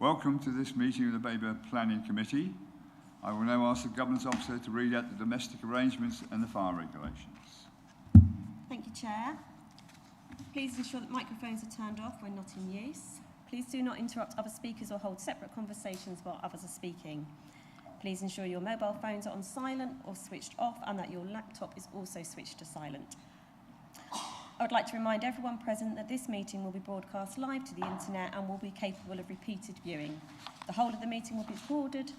Welcome to this meeting of the Babergh Planning Committee. I will now ask the Governance Officer to read out the domestic arrangements and the fire regulations. Thank you, Chair. Please ensure that microphones are turned off when not in use. Please do not interrupt other speakers or hold separate conversations while others are speaking. Please ensure your mobile phones are on silent or switched off and that your laptop is also switched to silent. I would like to remind everyone present that this meeting will be broadcast live to the internet and will be capable of repeated viewing. The whole of the meeting will be recorded,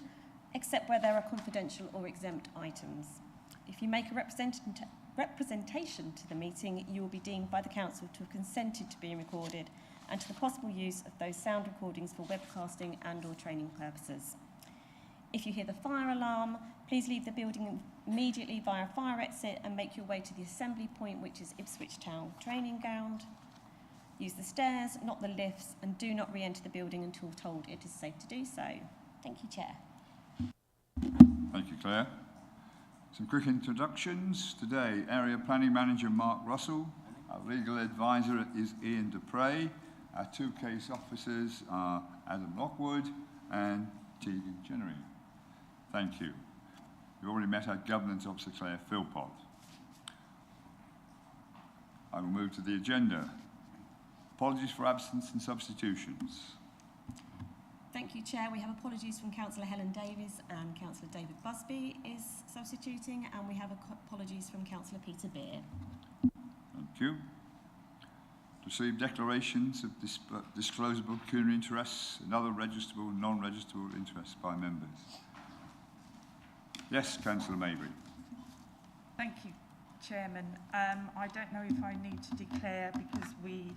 except where there are confidential or exempt items. If you make a representation to the meeting, you will be deemed by the Council to have consented to being recorded and to the possible use of those sound recordings for webcasting and or training purposes. If you hear the fire alarm, please leave the building immediately via fire exit and make your way to the assembly point, which is Ipswich Town Training Ground. Use the stairs, not the lifts, and do not re-enter the building until told it is safe to do so. Thank you, Chair. Thank you, Claire. Some quick introductions. Today, Area Planning Manager Mark Russell. Our Legal Advisor is Ian Dupre. Our two case officers are Adam Lockwood and Tegan Chenery. Thank you. You've already met our Governance Officer, Claire Philpott. I will move to the agenda. Apologies for absence and substitutions. Thank you, Chair. We have apologies from Councillor Helen Davies and Councillor David Busby is substituting, and we have apologies from Councillor Peter Beer. Thank you. Receive declarations of disclosable pecuniary interests and other registrable and non-registrable interests by members. Yes, Councillor Mabry. Thank you, Chairman. I don't know if I need to declare, because we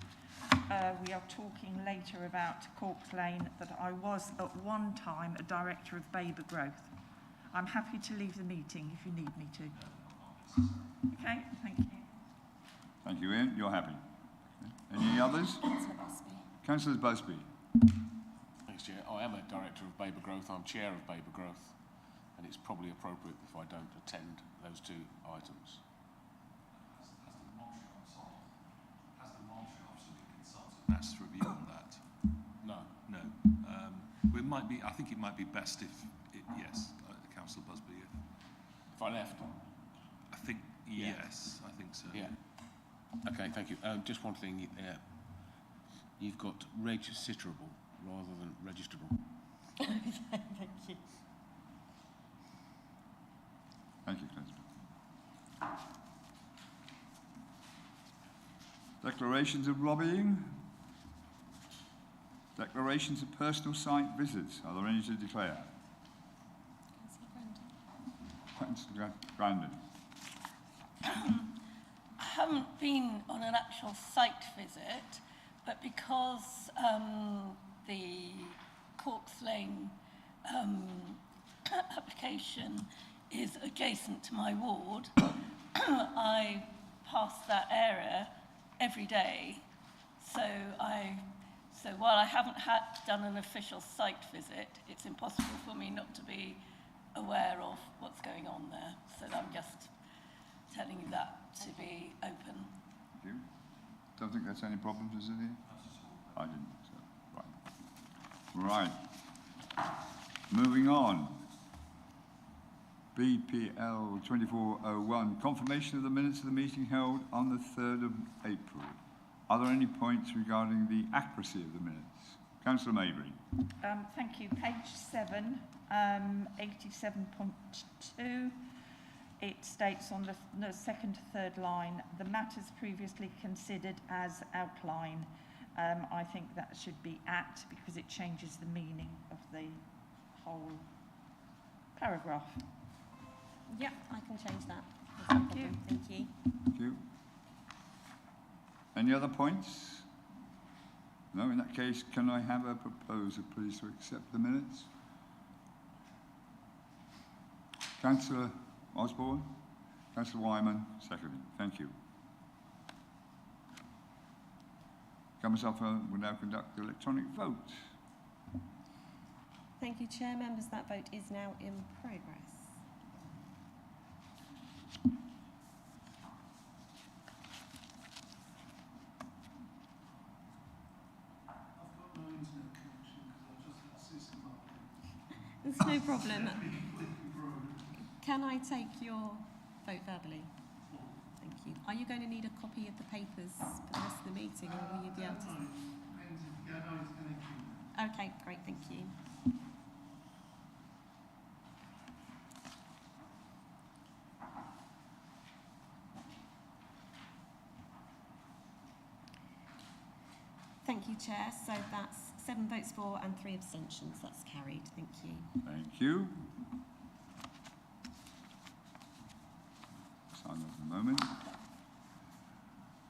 are talking later about Corks Lane, that I was at one time a director of Babergh. I'm happy to leave the meeting if you need me to. Okay, thank you. Thank you, Ian. You're happy. Any others? Councillor Busby. Councillor Busby. Thanks, Chair. I am a director of Babergh. I'm chair of Babergh, and it's probably appropriate if I don't attend those two items. That's to review on that. No. No. We might be. I think it might be best if, yes, Councillor Busby. If I left. I think yes. I think so. Yeah. Okay. Thank you. Just one thing. You've got registrable rather than registrable. Thank you. Thank you, Councillor. Declarations of lobbying. Declarations of personal site visits. Are there any to declare? Councillor Grandin. I haven't been on an actual site visit, but because the Corks Lane application is adjacent to my ward, I pass that area every day. So while I haven't done an official site visit, it's impossible for me not to be aware of what's going on there. So I'm just telling you that to be open. Thank you. Don't think that's any problems, is it? I didn't. So. Right. Right. Moving on. BPL 2401. Confirmation of the minutes of the meeting held on the 3rd of April. Are there any points regarding the accuracy of the minutes? Councillor Mabry. Thank you. Page 7, 87.2. It states on the second to third line, the matters previously considered as outline. I think that should be at, because it changes the meaning of the whole paragraph. Yeah, I can change that. Thank you. Thank you. Thank you. Any other points? No, in that case, can I have a proposer, please, to accept the minutes? Councillor Osborne, Councillor Wyman, seconding. Thank you. Government Officer will now conduct the electronic vote. Thank you, Chair. Members, that vote is now in progress. There's no problem. Can I take your vote verbally? Thank you. Are you going to need a copy of the papers for the rest of the meeting, or will you be able to? Okay, great, thank you. Thank you, Chair. So that's 7 votes for and 3 abstentions. That's carried. Thank you. Thank you. Sign off in a moment.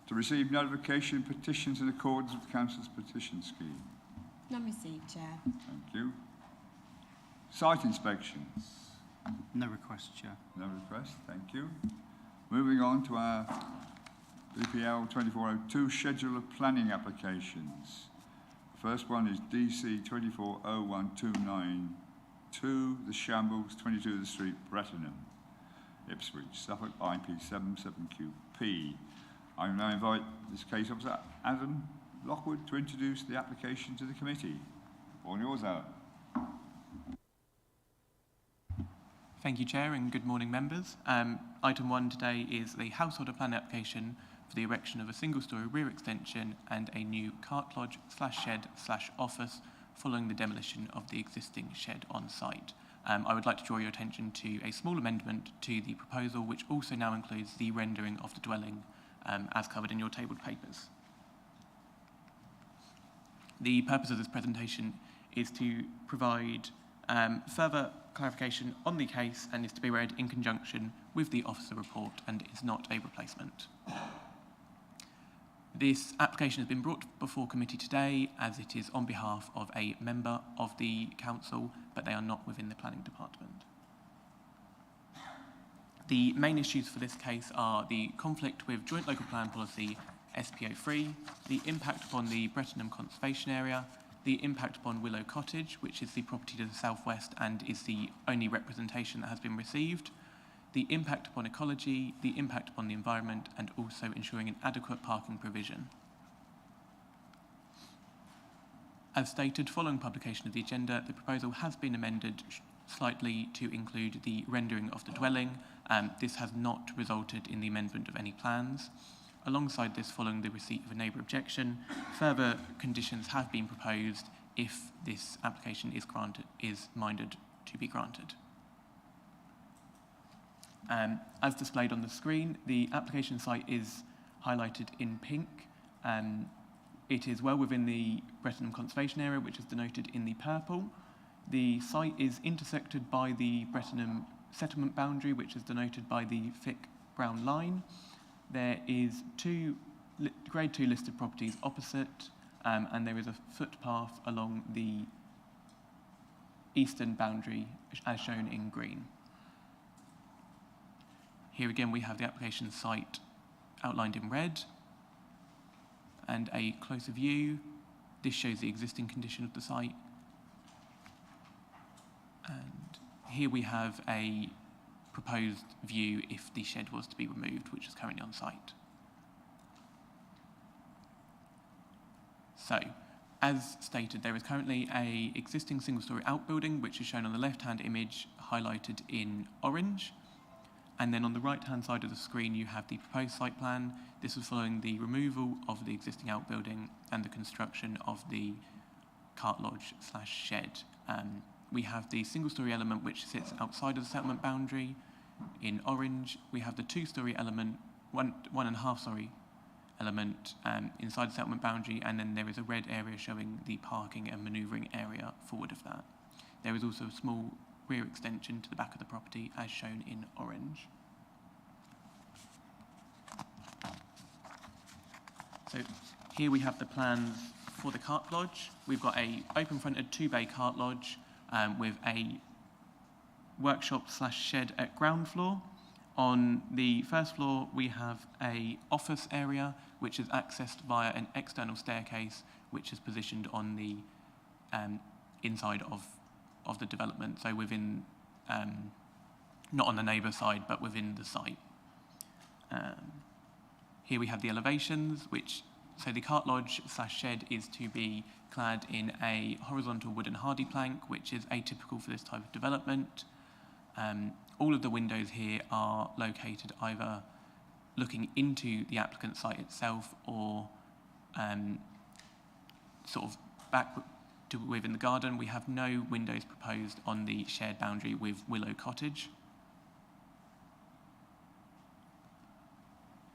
To receive notification petitions in accordance with the Council's petition scheme. None received, Chair. Thank you. Site inspections. No request, Chair. No request. Thank you. Moving on to our BPL 2402 schedule of planning applications. The first one is DC 2401292, The Shambles, 22 the Street, Brettenham, Ipswich, Suffolk, IP77QP. I will now invite this case officer, Adam Lockwood, to introduce the application to the committee. All yours, Adam. Thank you, Chair, and good morning, members. Item 1 today is the householder plan application for the erection of a single-storey rear extension and a new cart lodge / shed / office following the demolition of the existing shed on site. I would like to draw your attention to a small amendment to the proposal, which also now includes the rendering of the dwelling as covered in your tabled papers. The purpose of this presentation is to provide further clarification on the case and is to be read in conjunction with the officer report and is not a replacement. This application has been brought before committee today as it is on behalf of a member of the council, but they are not within the planning department. The main issues for this case are the conflict with Joint Local Plan Policy SPO3, the impact upon the Brettenham Conservation Area, the impact upon Willow Cottage, which is the property to the southwest and is the only representation that has been received, the impact upon ecology, the impact upon the environment, and also ensuring an adequate parking provision. As stated, following publication of the agenda, the proposal has been amended slightly to include the rendering of the dwelling. This has not resulted in the amendment of any plans. Alongside this, following the receipt of a neighbour objection, further conditions have been proposed if this application is minded to be granted. As displayed on the screen, the application site is highlighted in pink. It is well within the Brettenham Conservation Area, which is denoted in the purple. The site is intersected by the Brettenham settlement boundary, which is denoted by the thick brown line. There is 2 Grade 2 listed properties opposite, and there is a footpath along the eastern boundary, as shown in green. Here again we have the application site outlined in red, and a closer view. This shows the existing condition of the site. And here we have a proposed view if the shed was to be removed, which is currently on site. So, as stated, there is currently an existing single-storey outbuilding, which is shown on the left-hand image, highlighted in orange. And then on the right-hand side of the screen, you have the proposed site plan. This was following the removal of the existing outbuilding and the construction of the cart lodge / shed. We have the single-storey element which sits outside of the settlement boundary in orange. We have the 2-storey element, one and a half storey element inside the settlement boundary, and then there is a red area showing the parking and manoeuvring area forward of that. There is also a small rear extension to the back of the property as shown in orange. So here we have the plans for the cart lodge. We've got a open-fronted 2-bay cart lodge with a workshop / shed at ground floor. On the first floor, we have a office area, which is accessed via an external staircase, which is positioned on the inside of the development, so within, not on the neighbour side, but within the site. Here we have the elevations, which So the cart lodge / shed is to be clad in a horizontal wooden hardy plank, which is atypical for this type of development. All of the windows here are located either looking into the applicant site itself or sort of back to within the garden. We have no windows proposed on the shared boundary with Willow Cottage.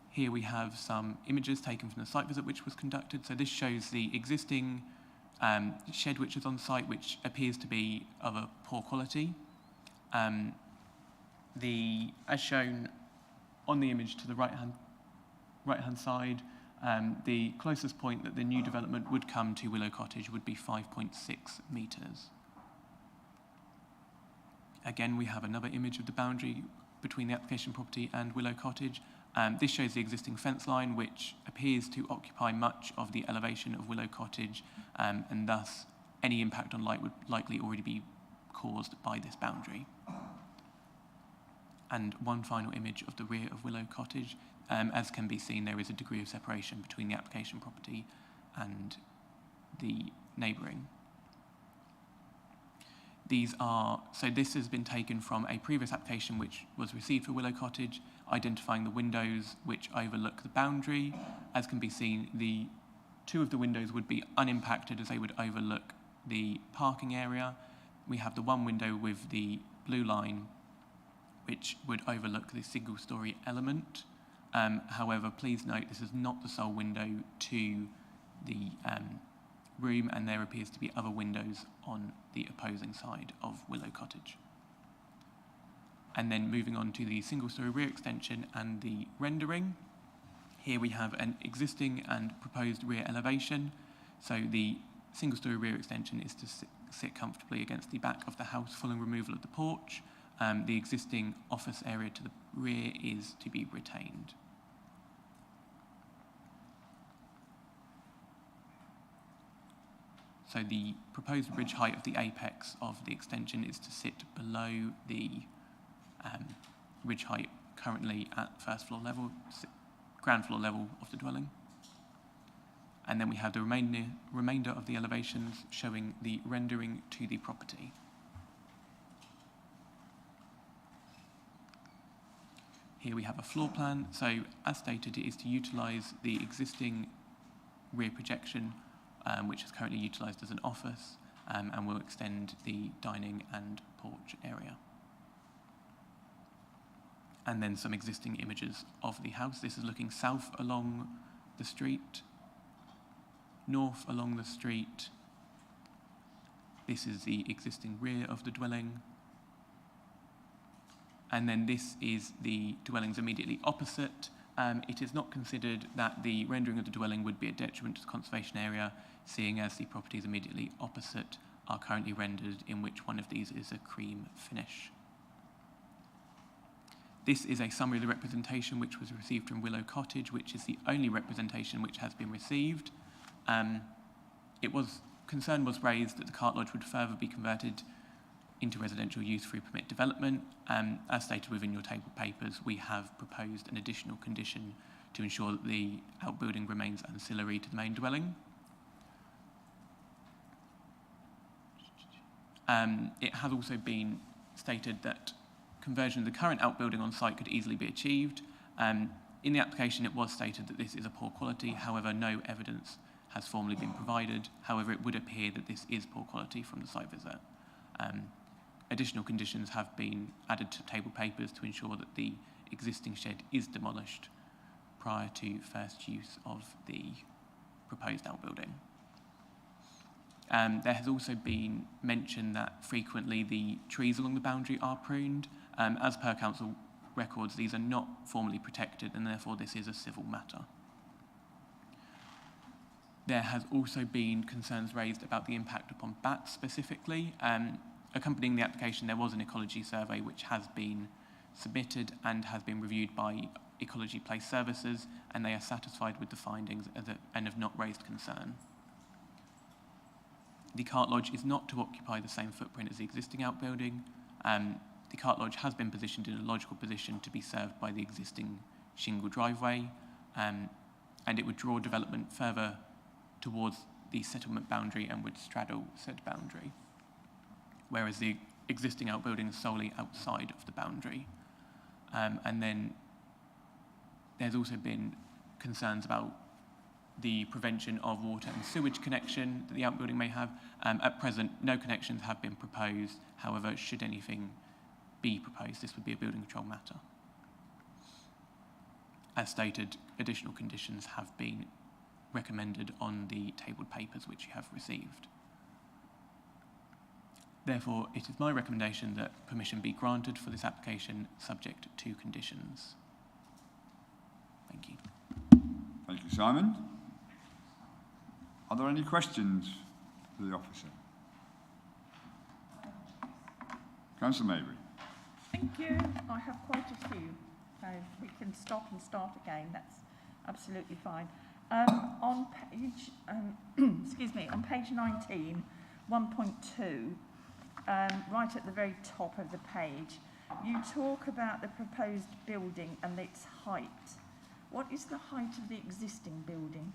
Here we have some images taken from the site visit which was conducted. So this shows the existing shed which is on site, which appears to be of a poor quality. As shown on the image to the right-hand side, the closest point that the new development would come to Willow Cottage would be 5.6 metres. Again, we have another image of the boundary between the application property and Willow Cottage. This shows the existing fence line, which appears to occupy much of the elevation of Willow Cottage, and thus any impact on light would likely already be caused by this boundary. And one final image of the rear of Willow Cottage. As can be seen, there is a degree of separation between the application property and the neighbouring. So this has been taken from a previous application which was received for Willow Cottage, identifying the windows which overlook the boundary. As can be seen, two of the windows would be unimpacted as they would overlook the parking area. We have the one window with the blue line which would overlook the single-storey element. However, please note this is not the sole window to the room, and there appears to be other windows on the opposing side of Willow Cottage. And then moving on to the single-storey rear extension and the rendering. Here we have an existing and proposed rear elevation. So the single-storey rear extension is to sit comfortably against the back of the house following removal of the porch. The existing office area to the rear is to be retained. So the proposed ridge height of the apex of the extension is to sit below the ridge height currently at ground floor level of the dwelling. And then we have the remainder of the elevations showing the rendering to the property. Here we have a floor plan. So as stated, it is to utilise the existing rear projection, which is currently utilised as an office, and will extend the dining and porch area. And then some existing images of the house. This is looking south along the street, north along the street. This is the existing rear of the dwelling. And then this is the dwellings immediately opposite. It is not considered that the rendering of the dwelling would be a detriment to the conservation area, seeing as the properties immediately opposite are currently rendered in which one of these is a cream finish. This is a summary of the representation which was received from Willow Cottage, which is the only representation which has been received. Concern was raised that the cart lodge would further be converted into residential use through permit development. As stated within your table papers, we have proposed an additional condition to ensure that the outbuilding remains ancillary to the main dwelling. It has also been stated that conversion of the current outbuilding on site could easily be achieved. In the application, it was stated that this is a poor quality. However, no evidence has formally been provided. However, it would appear that this is poor quality from the site visit. Additional conditions have been added to table papers to ensure that the existing shed is demolished prior to first use of the proposed outbuilding. There has also been mention that frequently the trees along the boundary are pruned. As per council records, these are not formally protected, and therefore this is a civil matter. There has also been concerns raised about the impact upon bats specifically. Accompanying the application, there was an ecology survey which has been submitted and has been reviewed by Ecology Place Services, and they are satisfied with the findings and have not raised concern. The cart lodge is not to occupy the same footprint as the existing outbuilding. The cart lodge has been positioned in a logical position to be served by the existing shingle driveway. and it would draw development further towards the settlement boundary and would straddle said boundary, whereas the existing outbuilding is solely outside of the boundary. And then there's also been concerns about the prevention of water and sewage connection that the outbuilding may have. At present, no connections have been proposed. However, should anything be proposed, this would be a building control matter. As stated, additional conditions have been recommended on the tabled papers which you have received. Therefore, it is my recommendation that permission be granted for this application subject to conditions. Thank you. Thank you, Simon. Are there any questions for the officer? Councillor Mabry. Thank you. I have quite a few. So we can stop and start again. That's absolutely fine. On page, excuse me, on page 19, 1.2, right at the very top of the page, you talk about the proposed building and its height. What is the height of the existing building,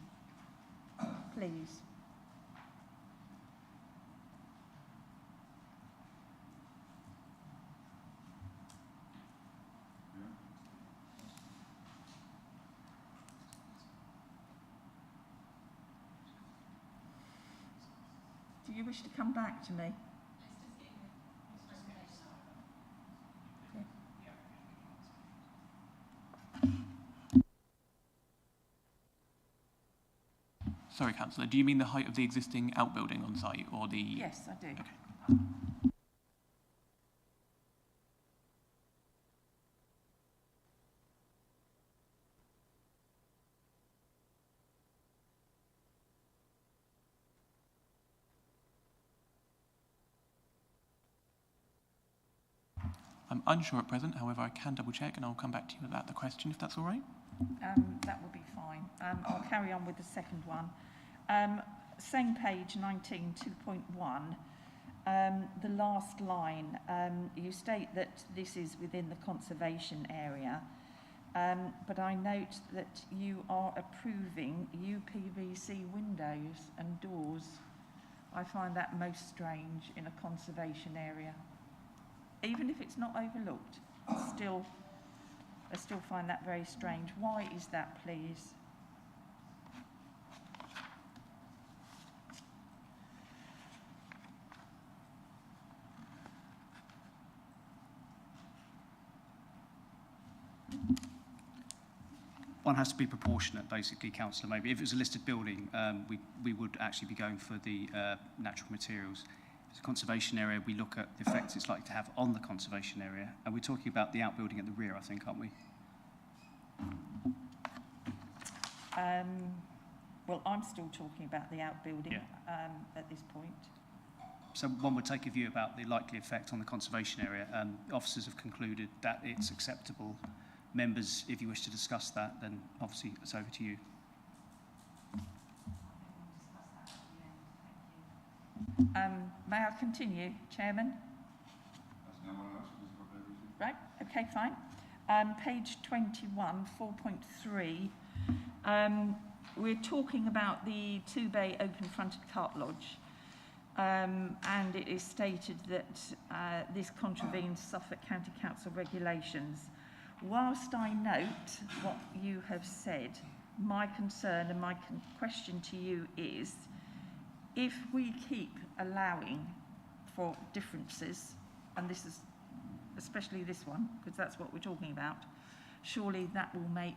please? Do you wish to come back to me? Sorry, Councillor, do you mean the height of the existing outbuilding on site or the... Yes, I do. Okay. I'm unsure at present, however, I can double check and I'll come back to you about the question if that's all right. That will be fine. I'll carry on with the second one. Same page 19, 2.1. The last line, you state that this is within the conservation area, but I note that you are approving UPVC windows and doors. I find that most strange in a conservation area. Even if it's not overlooked, I still find that very strange. Why is that, please? One has to be proportionate, basically, Councillor. Maybe if it was a listed building, we would actually be going for the natural materials. If it's a conservation area, we look at the effects it's likely to have on the conservation area. And we're talking about the outbuilding at the rear, I think, aren't we? Well, I'm still talking about the outbuilding at this point. So one would take a view about the likely effect on the conservation area. Officers have concluded that it's acceptable. Members, if you wish to discuss that, then obviously it's over to you. May I continue, Chairman? Right, okay, fine. Page 21, 4.3. We're talking about the two-bay open-fronted cart lodge. And it is stated that this contravenes Suffolk County Council regulations. Whilst I note what you have said, my concern and my question to you is, if we keep allowing for differences, and this is especially this one, because that's what we're talking about, surely that will make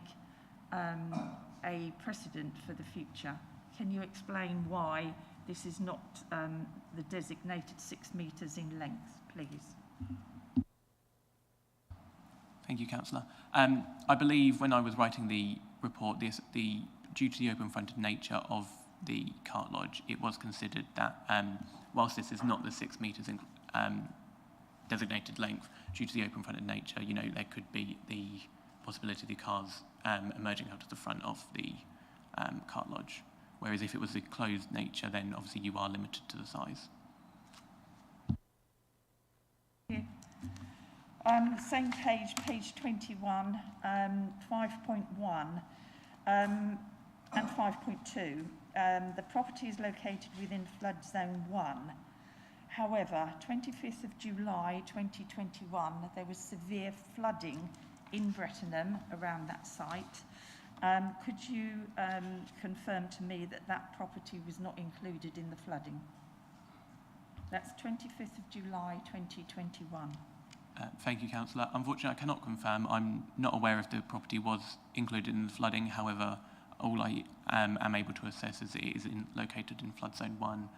a precedent for the future. Can you explain why this is not the designated 6 metres in length, please? Thank you, Councillor. I believe when I was writing the report, due to the open-fronted nature of the cart lodge, it was considered that whilst this is not the 6 metres in designated length, due to the open-fronted nature, you know, there could be the possibility of the cars emerging out of the front of the cart lodge. Whereas if it was a closed nature, then obviously you are limited to the size. Same page, page 21, 5.1. and 5.2, the property is located within flood zone 1. However, 25th of July 2021, there was severe flooding in Brettenham around that site. Could you confirm to me that that property was not included in the flooding? That's 25th of July 2021. Thank you, Councillor. Unfortunately, I cannot confirm. I'm not aware if the property was included in the flooding. However, all I am able to assess is it is located in flood zone 1.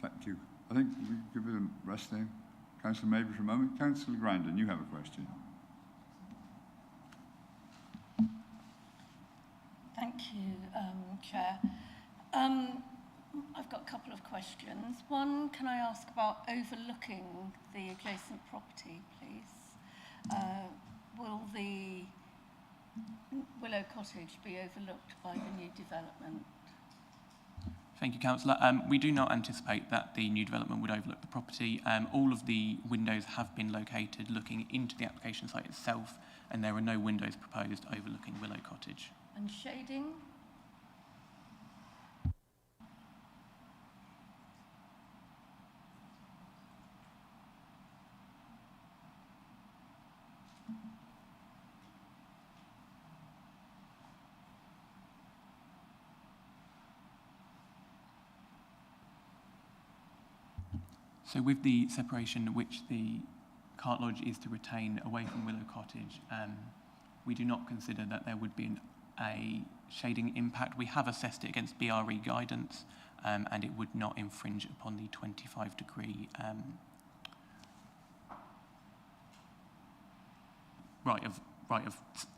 Thank you. I think we give it a rest there. Councillor Maybury for a moment. Councillor Grandin, you have a question. Thank you, Chair. I've got a couple of questions. One, can I ask about overlooking the adjacent property, please? Will the Willow Cottage be overlooked by the new development? Thank you, Councillor. We do not anticipate that the new development would overlook the property. All of the windows have been located looking into the application site itself, and there are no windows proposed overlooking Willow Cottage. And shading? So with the separation which the cart lodge is to retain away from Willow Cottage, we do not consider that there would be a shading impact. We have assessed it against BRE guidance, and it would not infringe upon the 25-degree right of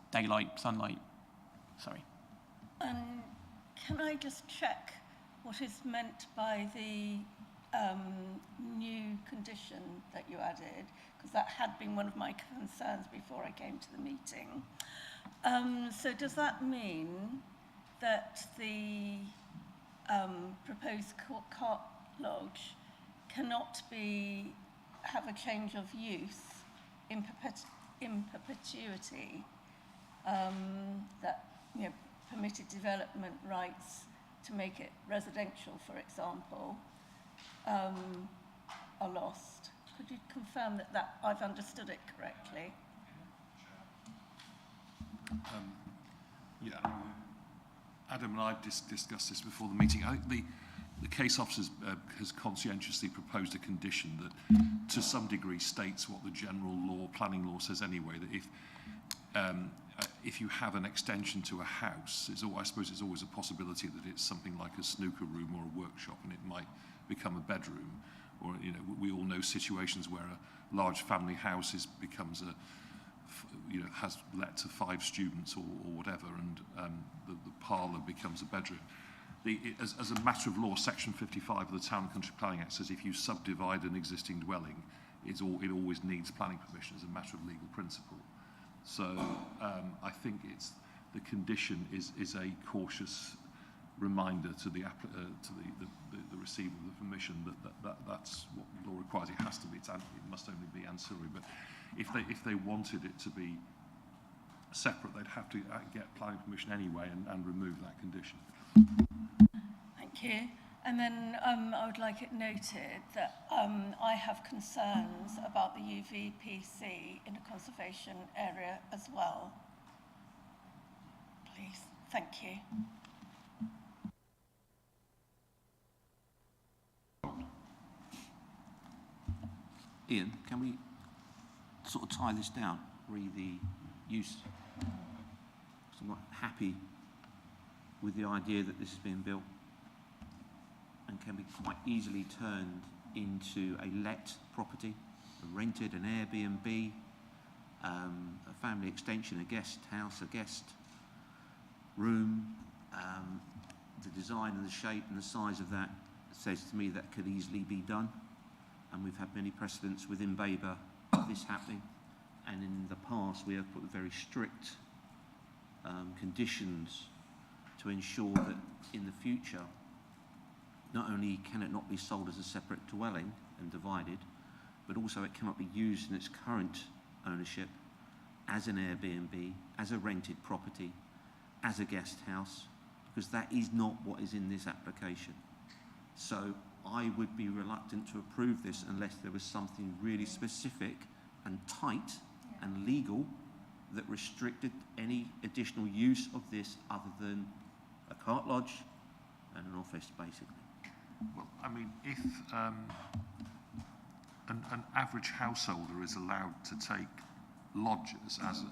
daylight, sunlight. Sorry. Can I just check what is meant by the new condition that you added? Because that had been one of my concerns before I came to the meeting. So does that mean that the proposed cart lodge cannot have a change of use in perpetuity, that, you know, permitted development rights to make it residential, for example, are lost? Could you confirm that I've understood it correctly? Yeah, Adam and I have discussed this before the meeting. I think the case officer has conscientiously proposed a condition that to some degree states what the general law, planning law says anyway, that if you have an extension to a house, I suppose it's always a possibility that it's something like a snooker room or a workshop and it might become a bedroom. Or, you know, we all know situations where a large family house becomes has let to 5 students or whatever, and the parlour becomes a bedroom. As a matter of law, Section 55 of the Town and Country Planning Act says if you subdivide an existing dwelling, it always needs planning permission as a matter of legal principle. So I think the condition is a cautious reminder to the receiver of the permission that's what the law requires. It has to be. It must only be ancillary. But if they wanted it to be separate, they'd have to get planning permission anyway and remove that condition. Thank you. And then I would like it noted that I have concerns about the UVPC in a conservation area as well. Please. Thank you. Ian, can we sort of tie this down, re the use? Because I'm not happy with the idea that this is being built and can be quite easily turned into a let property, a rented, an Airbnb, a family extension, a guest house, a guest room. The design and the shape and the size of that says to me that could easily be done. And we've had many precedents within Babergh of this happening. And in the past, we have put very strict conditions to ensure that in the future, not only can it not be sold as a separate dwelling and divided, but also it cannot be used in its current ownership as an Airbnb, as a rented property, as a guest house, because that is not what is in this application. So I would be reluctant to approve this unless there was something really specific and tight and legal that restricted any additional use of this other than a cart lodge and an office, basically. Well, I mean, if an average householder is allowed to take lodgers, as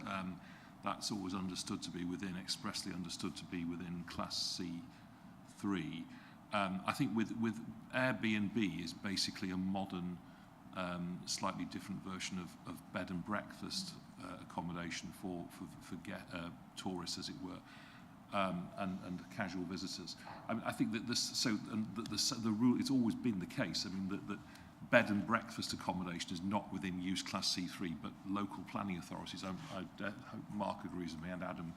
that's always understood to be within, expressly understood to be within Class C3. I think with Airbnb is basically a modern, slightly different version of bed and breakfast accommodation for tourists, as it were, and casual visitors. I mean, I think that the rule, it's always been the case. I mean, that bed and breakfast accommodation is not within use Class C3, but local planning authorities, I hope Mark agrees with me, and Adam,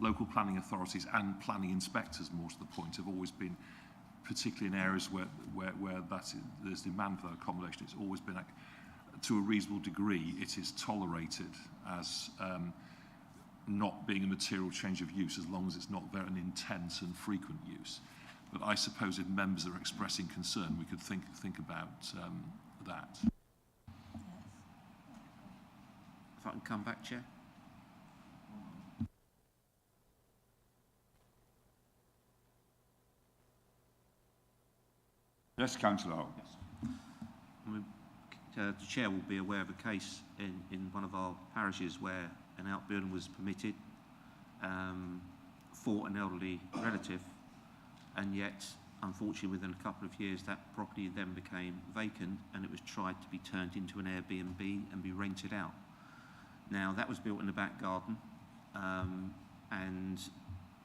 local planning authorities and planning inspectors, more to the point, have always been, particularly in areas where there's demand for that accommodation, it's always been, to a reasonable degree, it is tolerated as not being a material change of use, as long as it's not very intense and frequent use. But I suppose if members are expressing concern, we could think about that. If I can come back, Chair. Yes, Councillor Hall. The Chair will be aware of a case in one of our parishes where an outbuilding was permitted for an elderly relative, and yet, unfortunately, within a couple of years, that property then became vacant and it was tried to be turned into an Airbnb and be rented out. Now, that was built in the back garden, and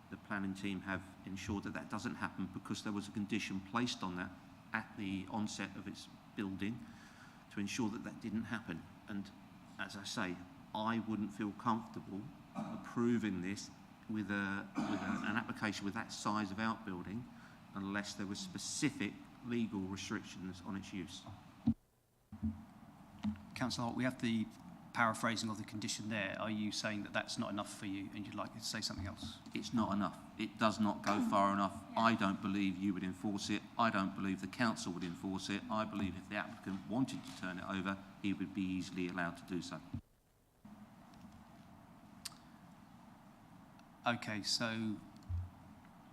the planning team have ensured that that doesn't happen because there was a condition placed on that at the onset of its building to ensure that that didn't happen. And as I say, I wouldn't feel comfortable approving this with an application with that size of outbuilding unless there were specific legal restrictions on its use. Councillor Holt, we have the paraphrasing of the condition there. Are you saying that that's not enough for you and you'd like to say something else? It's not enough. It does not go far enough. I don't believe you would enforce it. I don't believe the council would enforce it. I believe if the applicant wanted to turn it over, he would be easily allowed to do so. Okay, so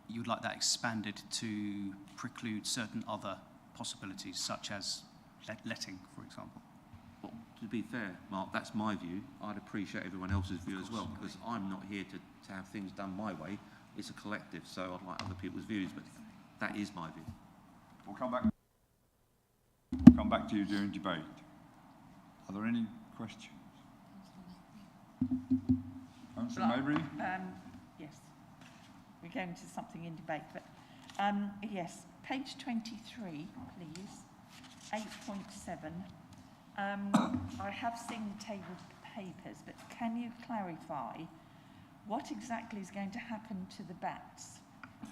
you would like that expanded to preclude certain other possibilities, such as letting, for example? Well, to be fair, Mark, that's my view. I'd appreciate everyone else's view as well, because I'm not here to have things done my way. It's a collective, so I'd like other people's views, but that is my view. We'll come back to you during debate. Are there any questions? Councillor Maybury? Yes, we're going to something in debate, but yes, page 23, please, 8.7. I have seen the table of papers, but can you clarify what exactly is going to happen to the bats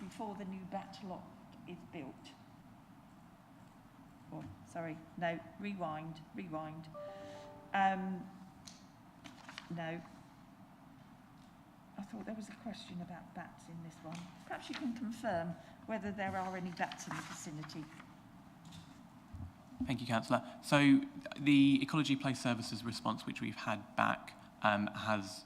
before the new bat lot is built? Oh, sorry, no, rewind. No. I thought there was a question about bats in this one. Perhaps you can confirm whether there are any bats in the vicinity. Thank you, Councillor. So the Ecology Place Services response, which we've had back, has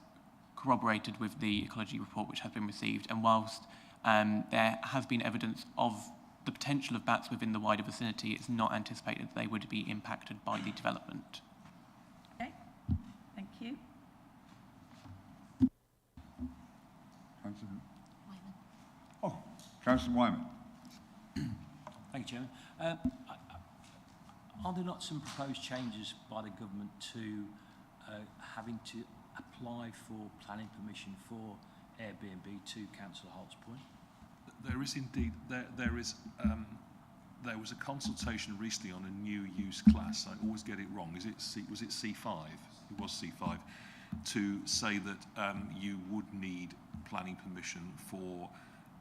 corroborated with the ecology report which has been received. And whilst there has been evidence of the potential of bats within the wider vicinity, it's not anticipated that they would be impacted by the development. Okay, thank you. Councillor Wyman. Oh, Councillor Wyman. Thank you, Chairman. Are there not some proposed changes by the government to having to apply for planning permission for Airbnb, to Councillor Holt's point? There is indeed. There was a consultation recently on a new use class. I always get it wrong. Was it C5? It was C5. To say that you would need planning permission for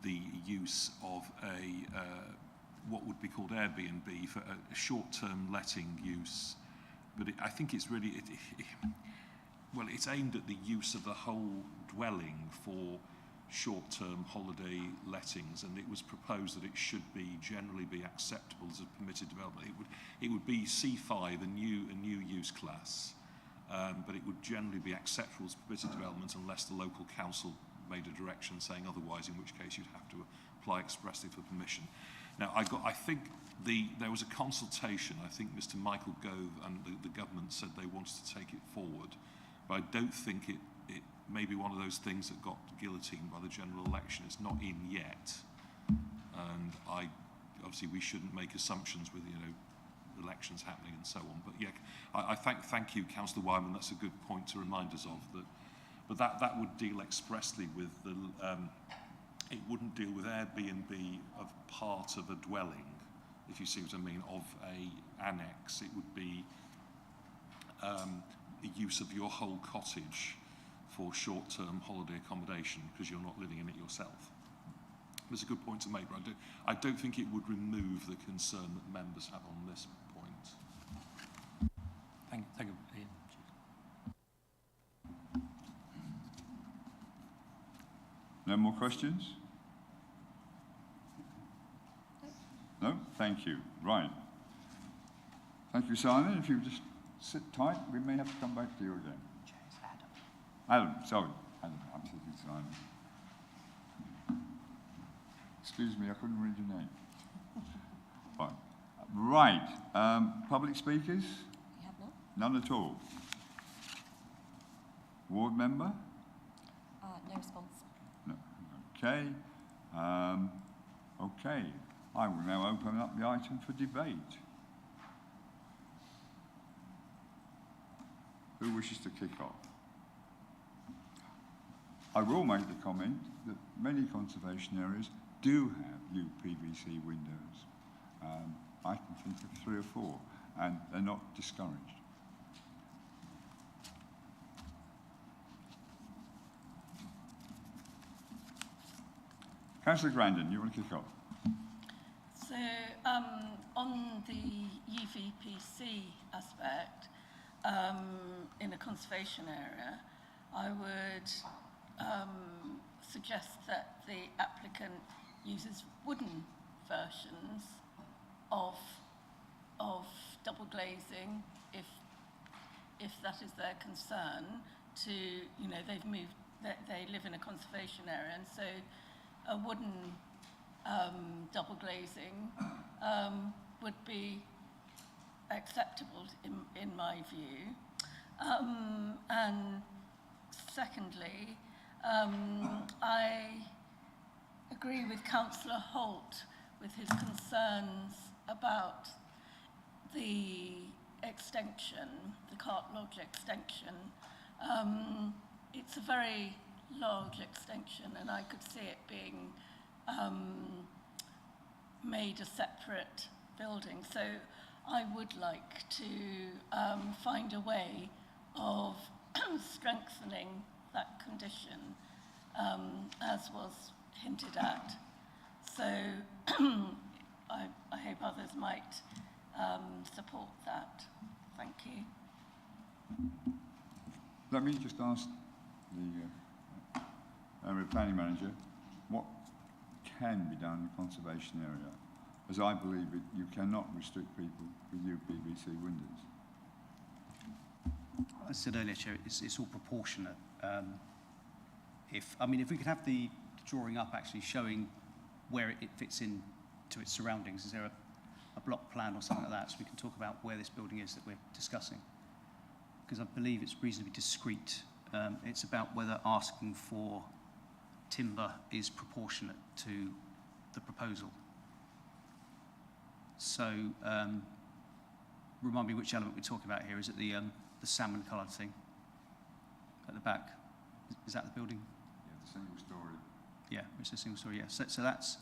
the use of a what would be called Airbnb for a short-term letting use. But I think it's really well, it's aimed at the use of the whole dwelling for short-term holiday lettings, and it was proposed that it should generally be acceptable as a permitted development. It would be C5, a new use class, but it would generally be acceptable as permitted development unless the local council made a direction saying otherwise, in which case you'd have to apply expressly for permission. Now, I think there was a consultation. I think Mr. Michael Gove and the government said they wanted to take it forward, but I don't think it may be one of those things that got guillotined by the general election. It's not in yet, and obviously we shouldn't make assumptions with elections happening and so on. But yeah, I thank you, Councillor Wyman. That's a good point to remind us of that. But that would deal expressly with the. It wouldn't deal with Airbnb of part of a dwelling, if you see what I mean, of a annex. It would be the use of your whole cottage for short-term holiday accommodation because you're not living in it yourself. It's a good point to make, but I don't think it would remove the concern that members have on this point. Thank you, Ian. No more questions? No? Thank you. Right. Thank you, Simon. If you just sit tight, we may have to come back to you again. Adam, sorry. Adam, absolutely, Simon. Excuse me, I couldn't read your name. Fine. Right. Public speakers? We have none. None at all. Ward member? No response. No. Okay. Okay. I will now open up the item for debate. Who wishes to kick off? I will make the comment that many conservation areas do have UPVC windows. I can think of 3 or 4, and they're not discouraged. Councillor Grandin, you want to kick off? So, on the UVPC aspect, in a conservation area, I would suggest that the applicant uses wooden versions of double glazing, if that is their concern. To they've moved, they live in a conservation area, and so a wooden double glazing would be acceptable in my view. And secondly, I agree with Councillor Holt with his concerns about the extension, the carte lodge extension. It's a very large extension, and I could see it being made a separate building. So I would like to find a way of strengthening that condition, as was hinted at. So I hope others might support that. Thank you. Let me just ask the area planning manager what can be done in a conservation area. As I believe it, you cannot restrict people with UPVC windows. I said earlier, Chair, it's all proportionate. If we could have the drawing up actually showing where it fits in to its surroundings. Is there a block plan or something like that, so we can talk about where this building is that we're discussing? Because I believe it's reasonably discreet. It's about whether asking for timber is proportionate to the proposal. So, remind me which element we're talking about here. Is it the salmon-coloured thing at the back? Is that the building? Yeah, the single story. Yeah, it's a single story, yeah. So that's,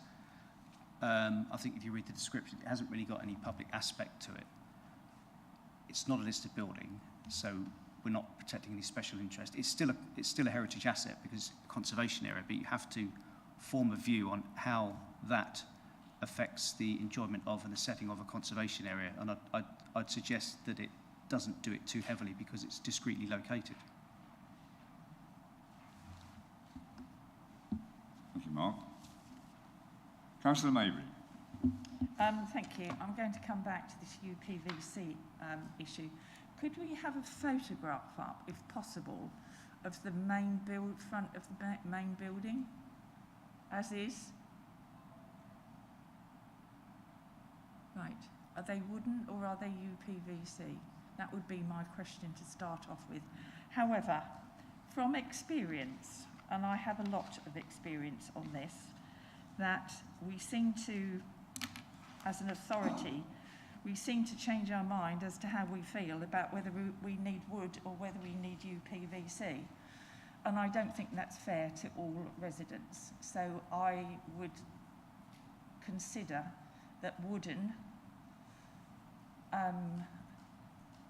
I think if you read the description, it hasn't really got any public aspect to it. It's not a listed building, so we're not protecting any special interest. It's still a heritage asset because it's a conservation area, but you have to form a view on how that affects the enjoyment of and the setting of a conservation area. And I'd suggest that it doesn't do it too heavily because it's discreetly located. Councillor Maybury. Thank you. I'm going to come back to this UPVC issue. Could we have a photograph up, if possible, of the main front of the main building, as is? Right. Are they wooden or are they UPVC? That would be my question to start off with. However, from experience, and I have a lot of experience on this, that we seem to, as an authority, we seem to change our mind as to how we feel about whether we need wood or whether we need UPVC. And I don't think that's fair to all residents. So I would consider that wooden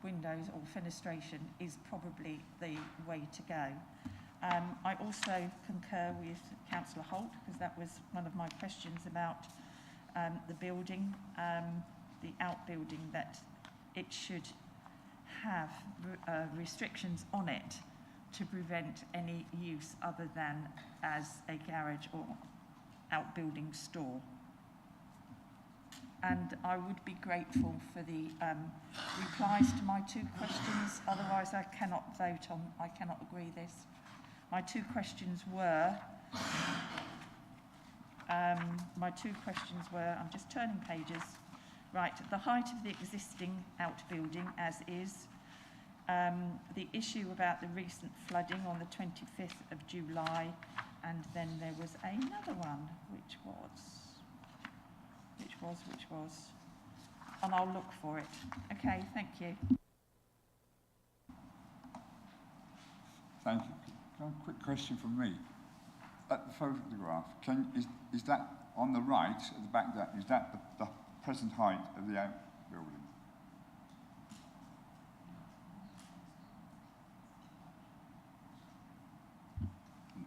windows or fenestration is probably the way to go. I also concur with Councillor Holt, because that was one of my questions about the building, the outbuilding, that it should have restrictions on it to prevent any use other than as a garage or outbuilding store. And I would be grateful for the replies to my two questions, otherwise I cannot vote on, I cannot agree this. My two questions were, I'm just turning pages, right, the height of the existing outbuilding as is, the issue about the recent flooding on the 25th of July, and then there was another one, which was, and I'll look for it. Okay, thank you. Thank you. Can I have a quick question from me? At the photograph, is that on the right, at the back there, is that the present height of the outbuilding?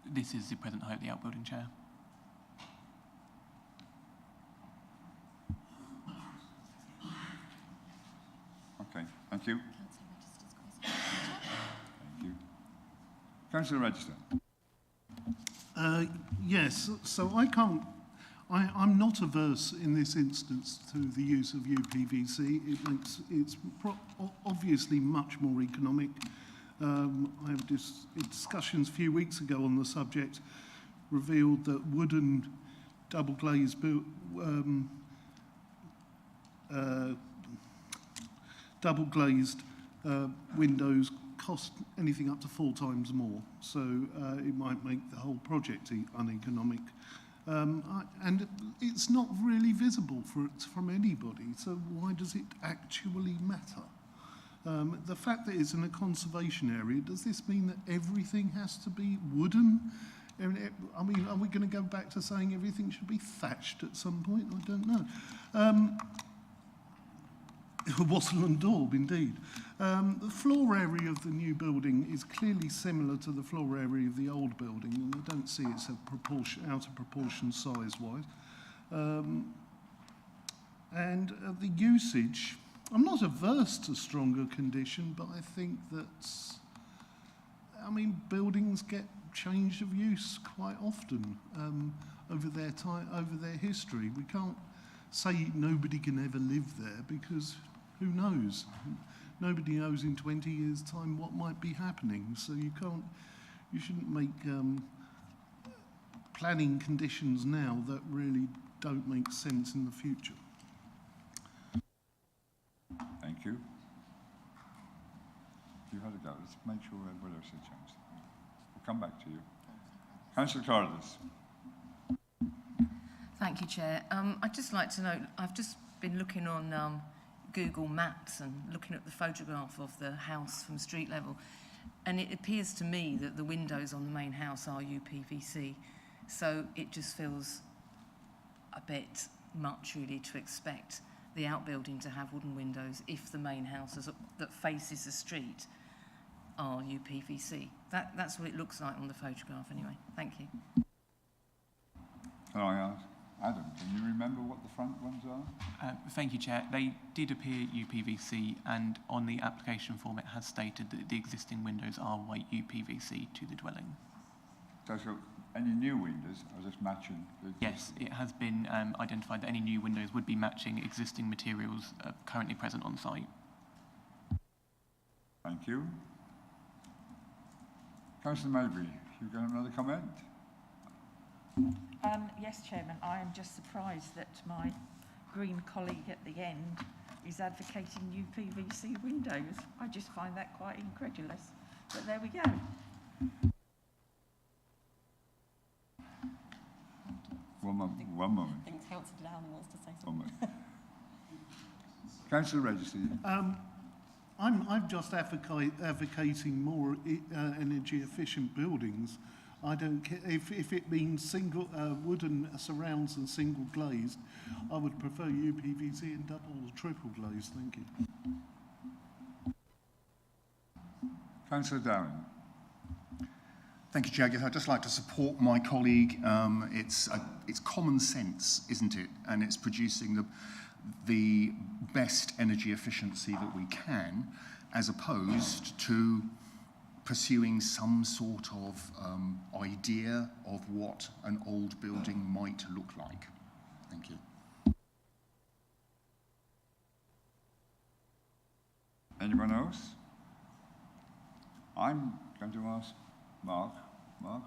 This is the present height of the outbuilding, Chair. Okay, thank you. Thank you. Councillor Register. Yes, so I'm not averse in this instance to the use of UPVC. It's obviously much more economic. I have discussions a few weeks ago on the subject revealed that wooden double glazed windows cost anything up to 4 times more, so it might make the whole project uneconomic. And it's not really visible from anybody, so why does it actually matter? The fact that it's in a conservation area, does this mean that everything has to be wooden? I mean, are we going to go back to saying everything should be thatched at some point? I don't know. Wattle and daub, indeed. The floor area of the new building is clearly similar to the floor area of the old building, and I don't see it's out of proportion size-wise. And the usage, I'm not averse to stronger condition, but I think that, buildings get changed of use quite often over their time, over their history. We can't say nobody can ever live there, because who knows? Nobody knows in 20 years' time what might be happening. So you shouldn't make planning conditions now that really don't make sense in the future. Thank you. You had a go. Let's make sure everybody else has a chance. We'll come back to you. Councillor Corridors. Thank you, Chair. I'd just like to know, I've just been looking on Google Maps and looking at the photograph of the house from street level, and it appears to me that the windows on the main house are UPVC, so it just feels a bit much really to expect the outbuilding to have wooden windows if the main house that faces the street are UPVC. That's what it looks like on the photograph anyway. Thank you. Can I ask, Adam, can you remember what the front ones are? Thank you, Chair. They did appear UPVC, and on the application form it has stated that the existing windows are white UPVC to the dwelling. So any new windows are just matching the Yes, it has been identified that any new windows would be matching existing materials currently present on site. Thank you. Councillor Maybury, you've got another comment? Yes, Chairman, I am just surprised that my Green colleague at the end is advocating new PVC windows. I just find that quite incredulous. But there we go. One moment. I think Councillor Dowling wants to say One something. moment. Councillor Registry. I'm just advocating more energy efficient buildings. I don't care if it means single wooden surrounds and single glazed. I would prefer UPVC and double or triple glazed. Thank you. Councillor Dowling. Thank you, Chair. I'd just like to support my colleague. It's common sense, isn't it? And it's producing the best energy efficiency that we can, as opposed to pursuing some sort of idea of what an old building might look like. Thank you. Anyone else? I'm going to ask Mark. Mark,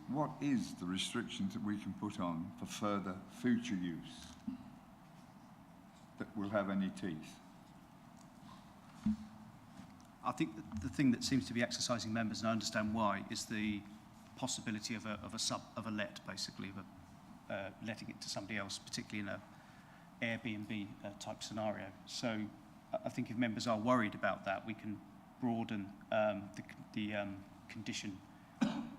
what is the restrictions that we can put on for further future use that will have any teeth? I think the thing that seems to be exercising members, and I understand why, is the possibility of a let, basically, of letting it to somebody else, particularly in a Airbnb type scenario. So I think if members are worried about that, we can broaden the condition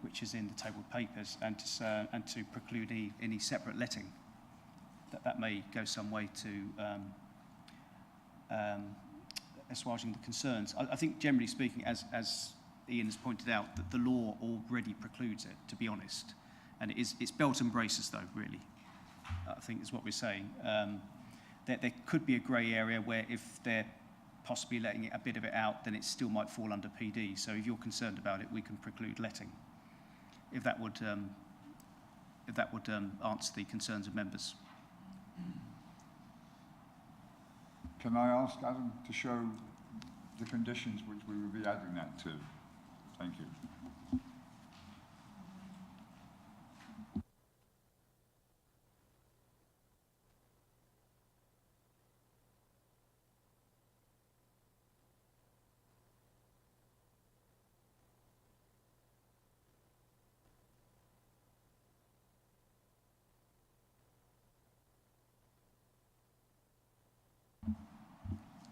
which is in the table of papers and to preclude any separate letting. That may go some way to assuaging the concerns. I think, generally speaking, as Ian has pointed out, that the law already precludes it, to be honest. And it's belt and braces, though, really, I think is what we're saying. There could be a grey area where if they're possibly letting a bit of it out, then it still might fall under PD. So if you're concerned about it, we can preclude letting, if that would answer the concerns of members. Can I ask Adam to show the conditions which we will be adding that to? Thank you.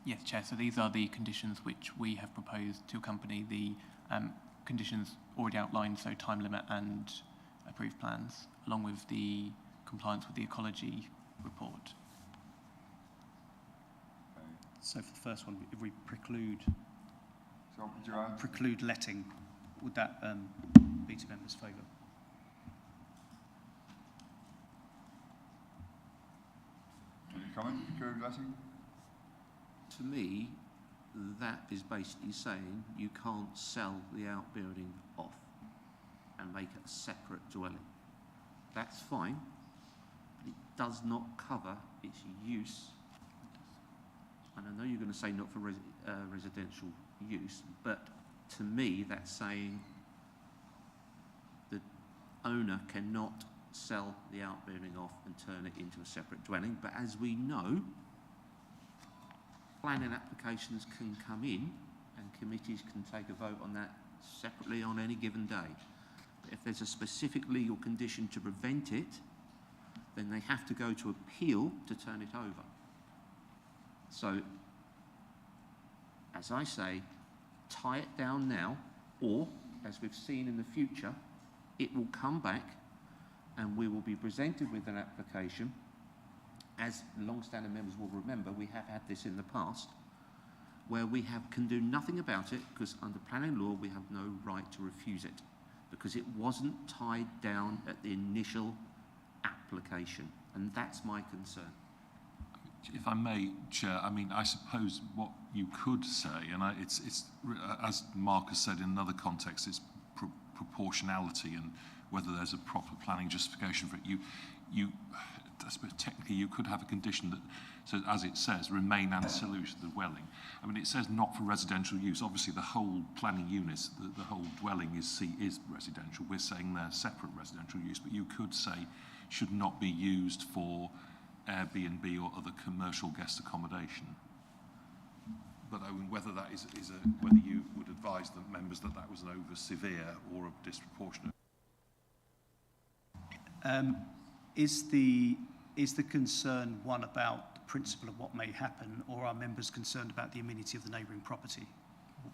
Yes, Chair. So these are the conditions which we have proposed to accompany the conditions already outlined, so time limit and approved plans, along with the compliance with the ecology report. Okay. So for the first one, if we preclude So, preclude letting, would that be to members' favour? any comment? Preclude letting? To me, that is basically saying you can't sell the outbuilding off and make it a separate dwelling. That's fine, but it does not cover its use. And I know you're going to say not for residential use, but to me that's saying the owner cannot sell the outbuilding off and turn it into a separate dwelling. But as we know, planning applications can come in and committees can take a vote on that separately on any given day. But if there's a specific legal condition to prevent it, then they have to go to appeal to turn it over. So, as I say, tie it down now, or, as we've seen in the future, it will come back and we will be presented with an application. As long-standing members will remember, we have had this in the past, where we can do nothing about it because under planning law we have no right to refuse it because it wasn't tied down at the initial application, and that's my concern. If I may, Chair, I mean, I suppose what you could say, and it's as Mark has said in another context, it's proportionality and whether there's a proper planning justification for it. I suppose technically you could have a condition that says, as it says, remain ancillary to the dwelling. I mean, it says not for residential use. Obviously, the whole planning unit, the whole dwelling is residential. We're saying they're separate residential use, but you could say should not be used for Airbnb or other commercial guest accommodation. But I mean, whether that is whether you would advise the members that that was an over severe or a disproportionate. Is the concern one about the principle of what may happen, or are members concerned about the amenity of the neighbouring property?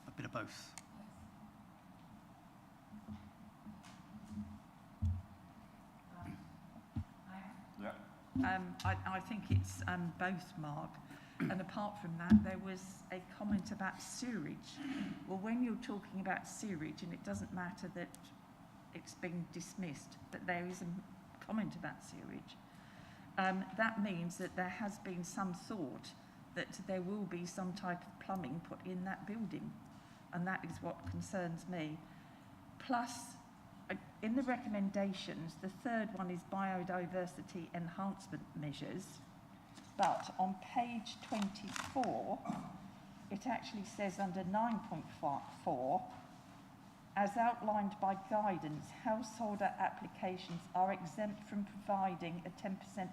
A bit of both. I think it's both, Mark. And apart from that, there was a comment about sewerage. Well, when you're talking about sewerage, and it doesn't matter that it's been dismissed, but there is a comment about sewerage, that means that there has been some thought that there will be some type of plumbing put in that building. And that is what concerns me. Plus, in the recommendations, the third one is biodiversity enhancement measures. But on page 24, it actually says under 9.4, as outlined by guidance, householder applications are exempt from providing a 10%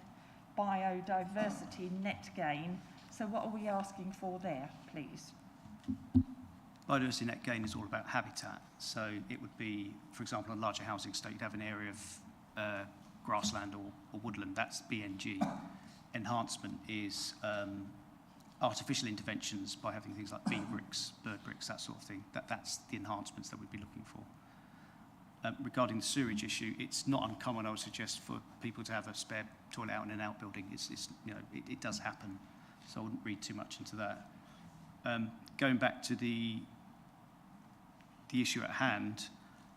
biodiversity net gain. So what are we asking for there, please? Biodiversity net gain is all about habitat. So it would be, for example, on a larger housing estate, you'd have an area of grassland or woodland. That's BNG. Enhancement is artificial interventions by having things like bee bricks, bird bricks, that sort of thing. That's the enhancements that we'd be looking for. Regarding the sewerage issue, it's not uncommon, I would suggest, for people to have a spare toilet out in an outbuilding. It does happen, so I wouldn't read too much into that. Going back to the issue at hand,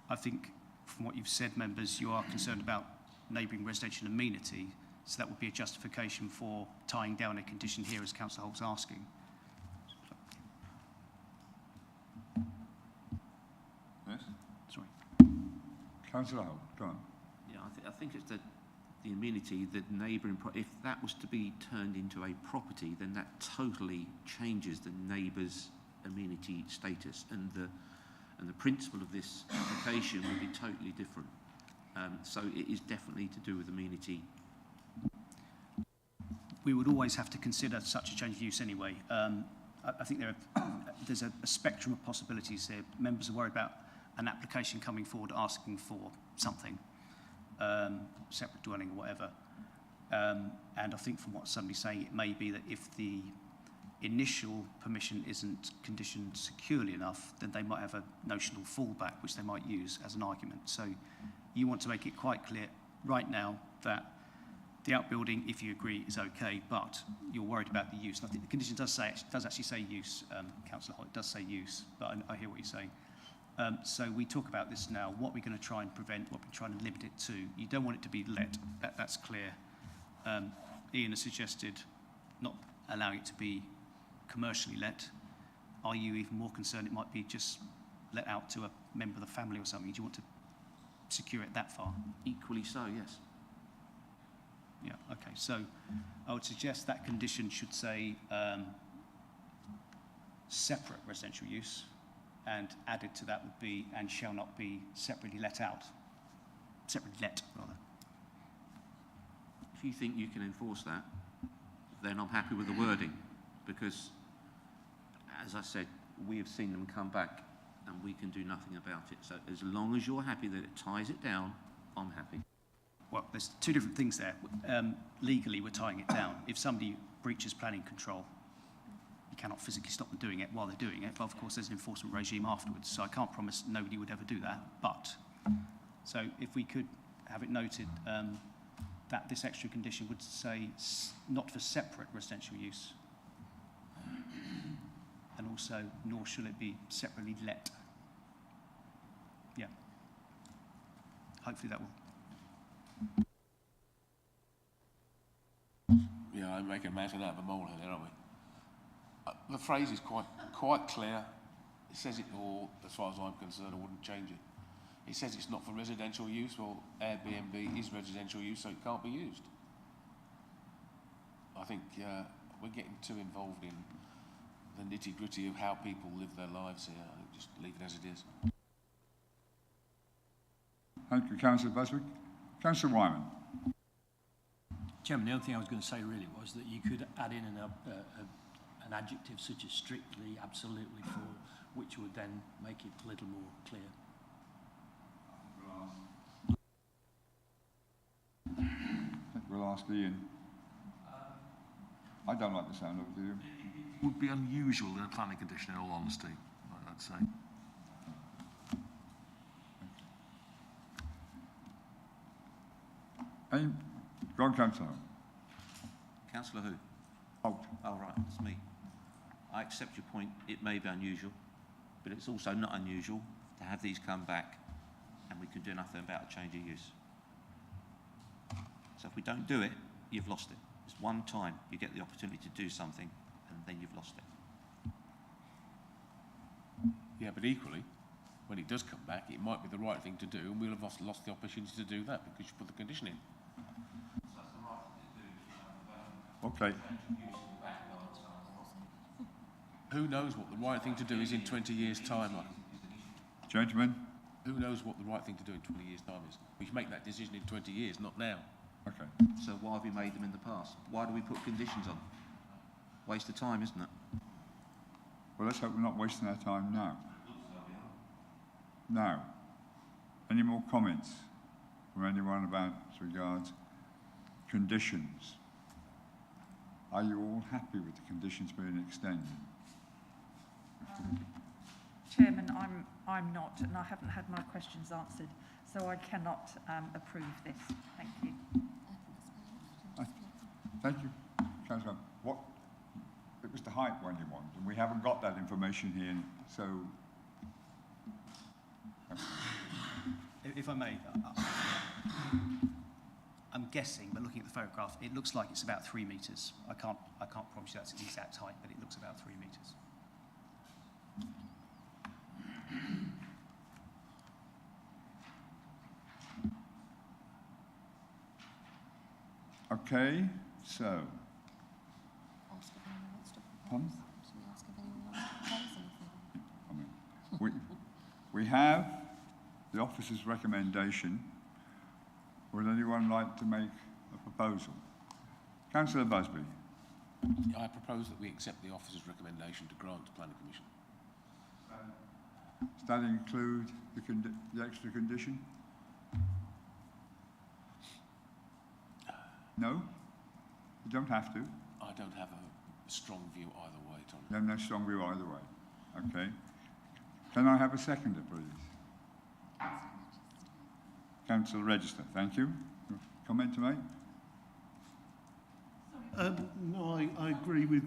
I think from what you've said, members, you are concerned about neighbouring residential amenity, so that would be a justification for tying down a condition here, as Councillor Holt's asking. Yes? Sorry. Councillor Holt, go on. Yeah, I think it's the amenity, the neighbouring, if that was to be turned into a property, then that totally changes the neighbour's amenity status, and the principle of this application would be totally different. So it is definitely to do with amenity. We would always have to consider such a change of use anyway. I think there's a spectrum of possibilities here. Members are worried about an application coming forward asking for something, separate dwelling or whatever. And I think from what somebody's saying, it may be that if the initial permission isn't conditioned securely enough, then they might have a notional fallback, which they might use as an argument. So you want to make it quite clear right now that the outbuilding, if you agree, is okay, but you're worried about the use. And I think the condition does actually say use, Councillor Holt, it does say use, but I hear what you're saying. So we talk about this now, what we're going to try and prevent, what we're trying to limit it to. You don't want it to be let, that's clear. Ian has suggested not allowing it to be commercially let. Are you even more concerned it might be just let out to a member of the family or something? Do you want to secure it that far? Equally so, yes. Yeah, okay. So I would suggest that condition should say separate residential use, and added to that would be and shall not be separately let out. Separately let, rather. If you think you can enforce that, then I'm happy with the wording, because, as I said, we have seen them come back and we can do nothing about it. So as long as you're happy that it ties it down, I'm happy. Well, there's two different things there. Legally, we're tying it down. If somebody breaches planning control, you cannot physically stop them doing it while they're doing it, but of course there's an enforcement regime afterwards, so I can't promise nobody would ever do that. But, so if we could have it noted that this extra condition would say not for separate residential use, and also nor shall it be separately let. Yeah. Hopefully that will. Yeah, I'm making a mountain out of a molehill there, aren't we? The phrase is quite clear. It says it all, as far as I'm concerned. I wouldn't change it. It says it's not for residential use. Well, Airbnb is residential use, so it can't be used. I think we're getting too involved in the nitty-gritty of how people live their lives here. I think just leave it as it is. Thank you, Councillor Busby. Councillor Wyman. Chairman, the only thing I was going to say really was that you could add in an adjective such as strictly, absolutely for, which would then make it a little more clear. I think we'll ask Ian. I don't like the sound of it, do you? It would be unusual in a planning condition, in all honesty, I'd say. Go on, Councillor. Councillor who? Holt. Oh, right, it's me. I accept your point. It may be unusual, but it's also not unusual to have these come back and we can do nothing about a change of use. So if we don't do it, you've lost it. It's one time you get the opportunity to do something and then you've lost it. Yeah, but equally, when it does come back, it might be the right thing to do, and we'll have lost the opportunity to do that because you put the condition in. Okay. Who knows what the right thing to do is in 20 years' time? Gentlemen. Who knows what the right thing to do in 20 years' time is? We should make that decision in 20 years, not now. Okay. So why have we made them in the past? Why do we put conditions on? Waste of time, isn't it? Well, let's hope we're not wasting our time now. Now, any more comments from anyone about as regards conditions? Are you all happy with the conditions being extended? Chairman, I'm not, and I haven't had my questions answered, so I cannot approve this. Thank you. Thank you, Councillor. What? It was the height one you wanted, and we haven't got that information here, so. If I may, I'm guessing, but looking at the photograph, it looks like it's about 3 metres. I can't promise you that's the exact height, but it looks about 3 metres. Okay, so. We have the officer's recommendation. Would anyone like to make a proposal? Councillor Busby. I propose that we accept the officer's recommendation to grant the planning permission. Does that include the extra condition? No? You don't have to. I don't have a strong view either way, Tony. You have no strong view either way. Okay. Can I have a seconder, please? Councillor Register, thank you. Comment to make? No, I agree with.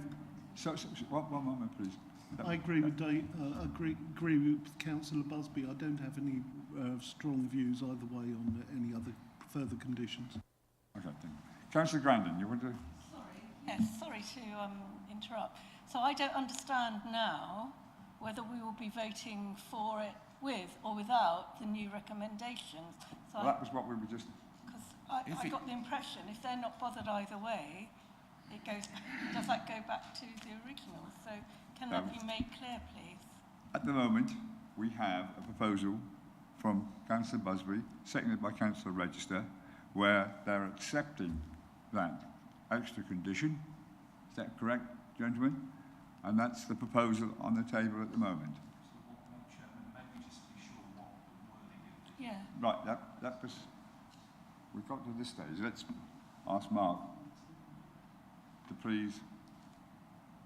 One moment, please. I agree with agree with Councillor Busby. I don't have any strong views either way on any other further conditions. Okay, thank you. Councillor Grandin, you want to? Sorry to interrupt. So I don't understand now whether we will be voting for it with or without the new recommendations. So Well, that was what we were just. Because I got the impression if they're not bothered either way, it goes. Does that go back to the original? So can that be made clear, please? At the moment, we have a proposal from Councillor Busby, seconded by Councillor Register, where they're accepting that extra condition. Is that correct, gentlemen? And that's the proposal on the table at the moment. Yeah. Right, that was. We've got to this stage. Let's ask Mark to please.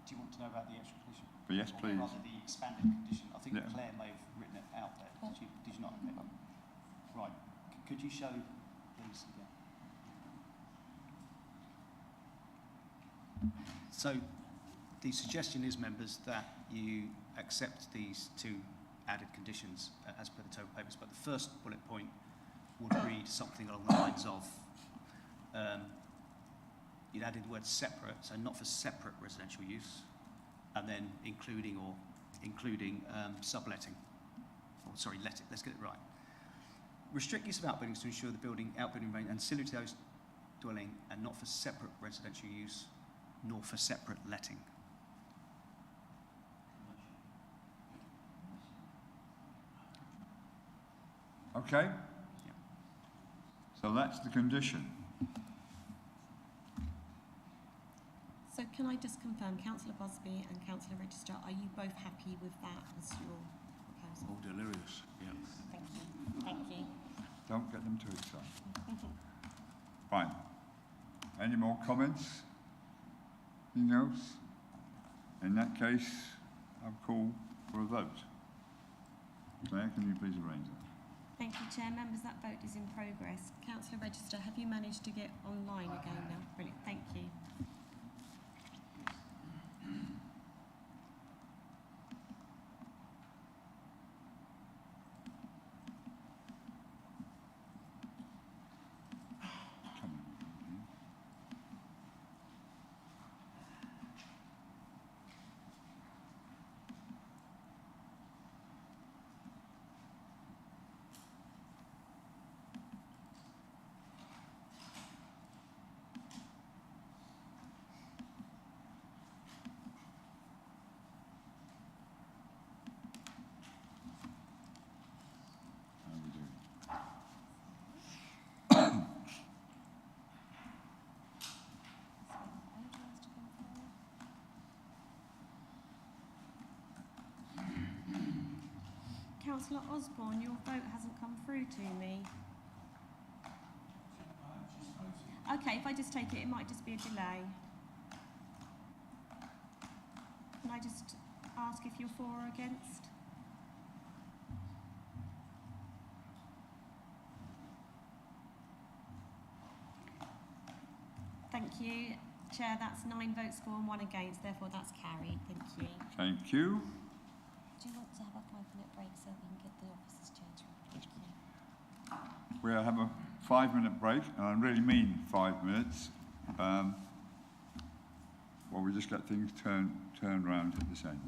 Do you want to know about the extra condition? Yes, please. Or rather the expanded condition. I think Claire may have written it out there. Did you not? Okay. Right. Could you show, please, again? So the suggestion is, members, that you accept these two added conditions as per the total papers, but the first bullet point would read something along the lines of you'd added the word separate, so not for separate residential use, and then including subletting. Oh, sorry, let's get it right. restrict use of outbuildings to ensure the outbuilding remain ancillary to those dwelling and not for separate residential use nor for separate letting. Okay? So that's the condition. So can I just confirm, Councillor Busby and Councillor Register, are you both happy with that as your proposal? Oh, delirious. Yeah. Thank you. Thank you. Don't get them too excited. Fine. Any more comments? Anything else? In that case, I'll call for a vote. Claire, can you please arrange that? Thank you, Chair. Members, that vote is in progress. Councillor Register, have you managed to get online again now? Brilliant. Thank you. Come on. How are we doing? Councillor Osborne, your vote hasn't come through to me. Okay, if I just take it, it might just be a delay. Can I just ask if you're for or against? Thank you. Chair, that's 9 votes for and 1 against, therefore that's carried. Thank you. Thank you. Do you want to have a 5-minute break so we can get the officers changed? Thank you. We'll have a 5-minute break, and I really mean 5 minutes, while we just get things turned round at this end.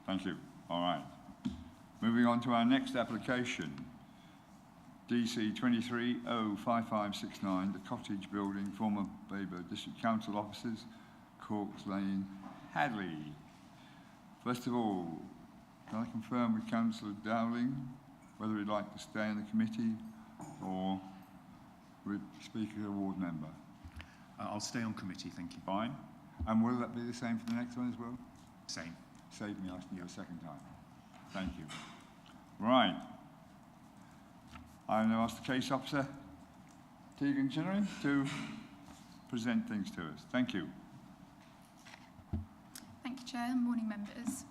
Thank you. All right. Moving on to our next application, DC 23-05569, the cottage building, former Babergh District Council offices, Corks Lane, Hadleigh. First of all, can I confirm with Councillor Dowling whether he'd like to stay in the committee or speak as a ward member? I'll stay on committee, thank you. Fine. And will that be the same for the next one as well? Same. Save me asking you a second time. Thank you. Right. I now ask the case officer, Tegan Chinnery, to present things to us. Thank you. Thank you, Chair. Morning, members.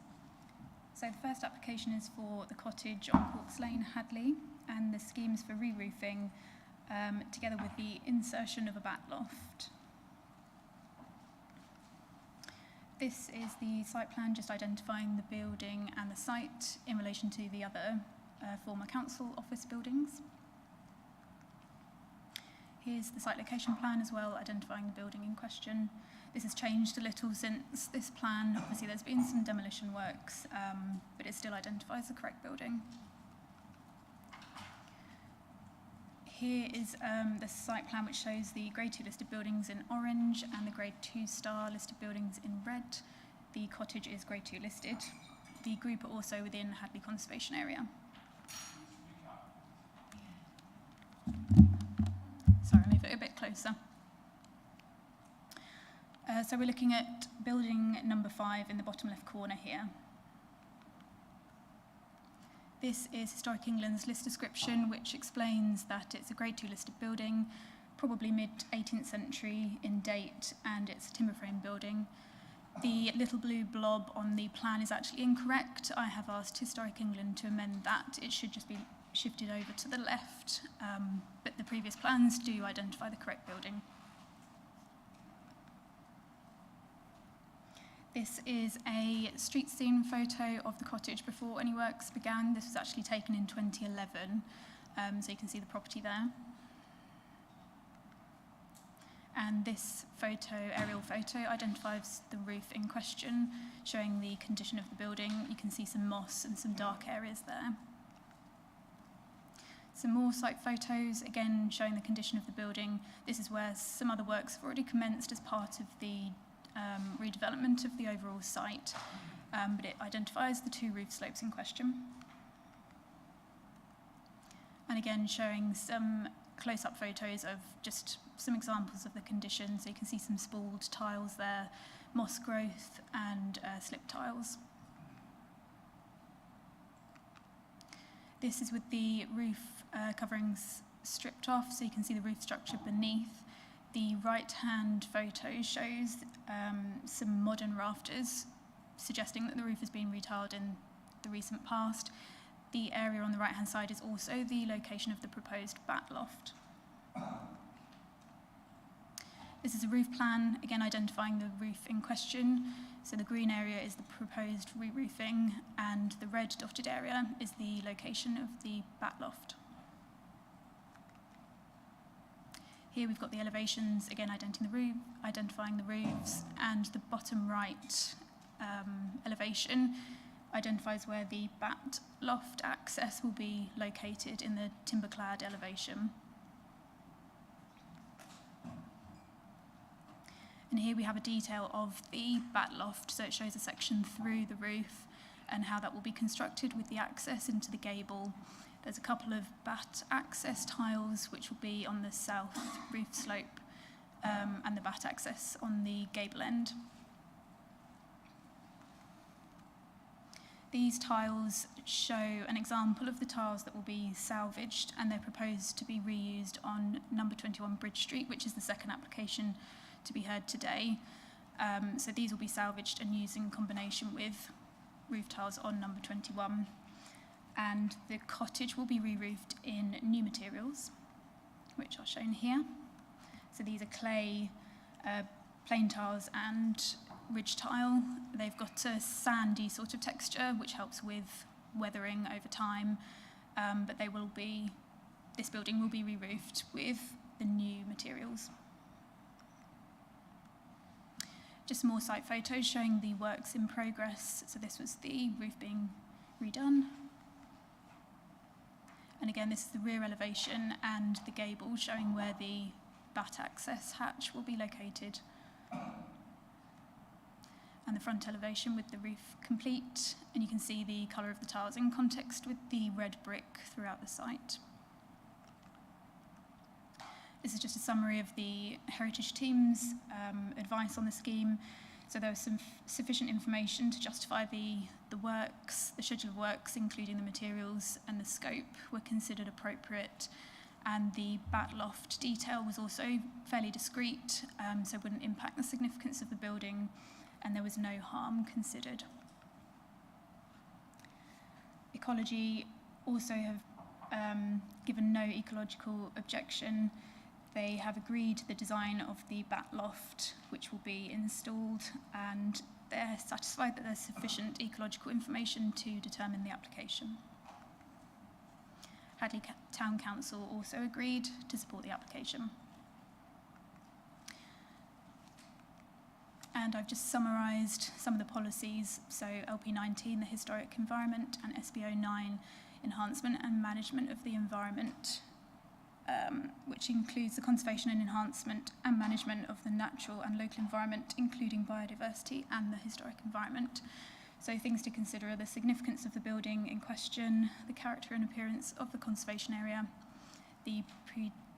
So the first application is for the cottage on Corks Lane, Hadleigh, and the schemes for re-roofing, together with the insertion of a back loft. This is the site plan, just identifying the building and the site in relation to the other former council office buildings. Here's the site location plan as well, identifying the building in question. This has changed a little since this plan. Obviously there's been some demolition works, but it still identifies the correct building. Here is the site plan, which shows the Grade 2 listed buildings in orange and the Grade 2 star listed buildings in red. The cottage is Grade 2 listed. The group are also within Hadleigh Conservation Area. Sorry, I'll move it a bit closer. So we're looking at building number 5 in the bottom left corner here. This is Historic England's list description, which explains that it's a Grade 2 listed building, probably mid-18th century in date, and it's a timber frame building. The little blue blob on the plan is actually incorrect. I have asked Historic England to amend that. It should just be shifted over to the left, but the previous plans do identify the correct building. This is a street scene photo of the cottage before any works began. This was actually taken in 2011, so you can see the property there. And this photo, aerial photo, identifies the roof in question, showing the condition of the building. You can see some moss and some dark areas there. Some more site photos, again showing the condition of the building. This is where some other works have already commenced as part of the redevelopment of the overall site, but it identifies the 2 roof slopes in question. And again, showing some close-up photos of just some examples of the condition. So you can see some spalled tiles there, moss growth and slip tiles. This is with the roof coverings stripped off, so you can see the roof structure beneath. The right-hand photo shows some modern rafters, suggesting that the roof has been retiled in the recent past. The area on the right-hand side is also the location of the proposed back loft. This is a roof plan, again identifying the roof in question. So the green area is the proposed re-roofing, and the red dotted area is the location of the back loft. Here we've got the elevations, again identifying the roofs, and the bottom right elevation identifies where the bat loft access will be located in the timber-clad elevation. And here we have a detail of the bat loft, so it shows a section through the roof and how that will be constructed with the access into the gable. There's a couple of bat access tiles which will be on the south roof slope and the bat access on the gable end. These tiles show an example of the tiles that will be salvaged, and they're proposed to be reused on number 21 Bridge Street, which is the second application to be heard today. So these will be salvaged and used in combination with roof tiles on number 21. And the cottage will be re-roofed in new materials, which are shown here. So these are clay, plain tiles and ridge tile. They've got a sandy sort of texture, which helps with weathering over time, but this building will be re-roofed with the new materials. just more site photos showing the works in progress. So this was the roof being redone. And again, this is the rear elevation and the gable showing where the bat access hatch will be located. And the front elevation with the roof complete. And you can see the colour of the tiles in context with the red brick throughout the site. This is just a summary of the heritage team's advice on the scheme. So there was some sufficient information to justify the works, the schedule of works, including the materials and the scope, were considered appropriate. And the bat loft detail was also fairly discreet, so wouldn't impact the significance of the building, and there was no harm considered. Ecology also have given no ecological objection. They have agreed the design of the bat loft, which will be installed, and they're satisfied that there's sufficient ecological information to determine the application. Hadleigh Town Council also agreed to support the application. And I've just summarised some of the policies, so LP19, the historic environment, and SBO9, enhancement and management of the environment, which includes the conservation and enhancement and management of the natural and local environment, including biodiversity and the historic environment. So things to consider are the significance of the building in question, the character and appearance of the conservation area, the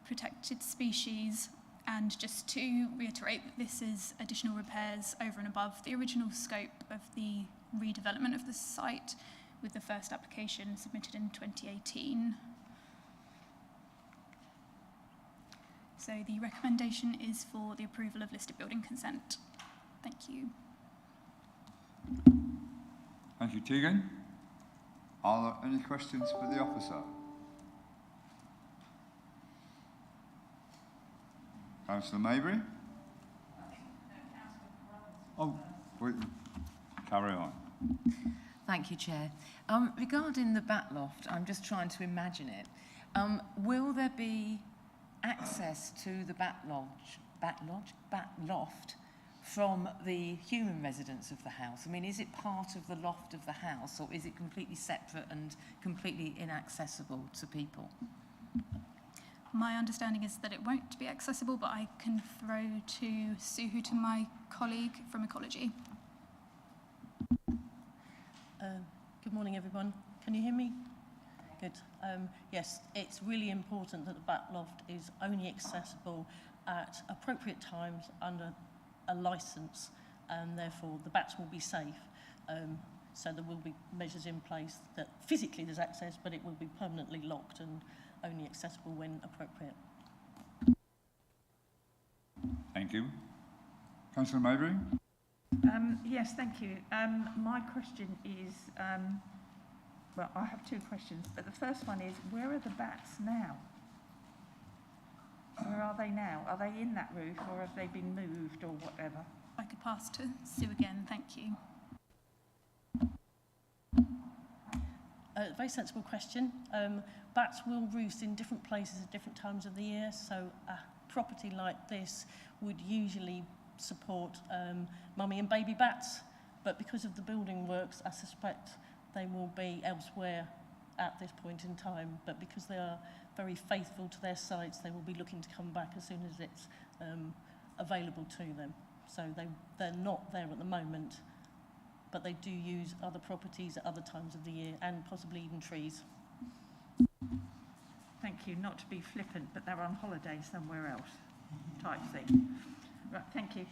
protected species, and just to reiterate that this is additional repairs over and above the original scope of the redevelopment of the site, with the first application submitted in 2018. So the recommendation is for the approval of listed building consent. Thank you. Thank you, Tegan. Are there any questions for the officer? Councillor Maybury? Oh, wait, carry on. Thank you, Chair. Regarding the bat loft, I'm just trying to imagine it. Will there be access to the bat loft from the human residents of the house? I mean, is it part of the loft of the house, or is it completely separate and completely inaccessible to people? My understanding is that it won't be accessible, but I can throw to Suhu, to my colleague from Ecology. Good morning, everyone. Can you hear me? Good. Yes, it's really important that the bat loft is only accessible at appropriate times under a licence, and therefore the bats will be safe. So there will be measures in place that physically there's access, but it will be permanently locked and only accessible when appropriate. Thank you. Councillor Maybury? Yes, thank you. My question is, well, I have two questions, but the first one is, where are the bats now? Where are they now? Are they in that roof, or have they been moved, or whatever? I could pass to Sue again, thank you. Very sensible question. Bats will roost in different places at different times of the year, so a property like this would usually support mummy and baby bats, but because of the building works, I suspect they will be elsewhere at this point in time, but because they are very faithful to their sites, they will be looking to come back as soon as it's available to them. So they're not there at the moment, but they do use other properties at other times of the year, and possibly even trees. Thank you. Not to be flippant, but they're on holiday somewhere else, type thing. Right, thank you.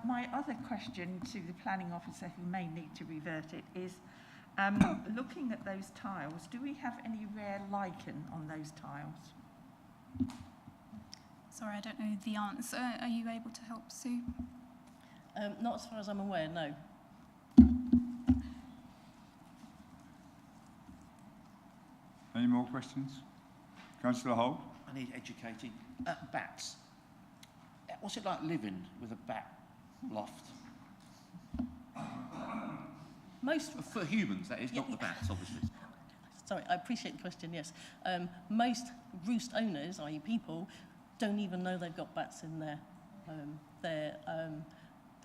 My other question to the planning officer, who may need to revert it, is looking at those tiles, do we have any rare lichen on those tiles? Sorry, I don't know the answer. Are you able to help, Sue? Not as far as I'm aware, no. Any more questions? Councillor Holt? I need educating. Bats. What's it like living with a bat loft? Most for humans, that is, not the bats, obviously. Sorry, I appreciate the question, yes. Most roost owners, i.e. people, don't even know they've got bats in there. They're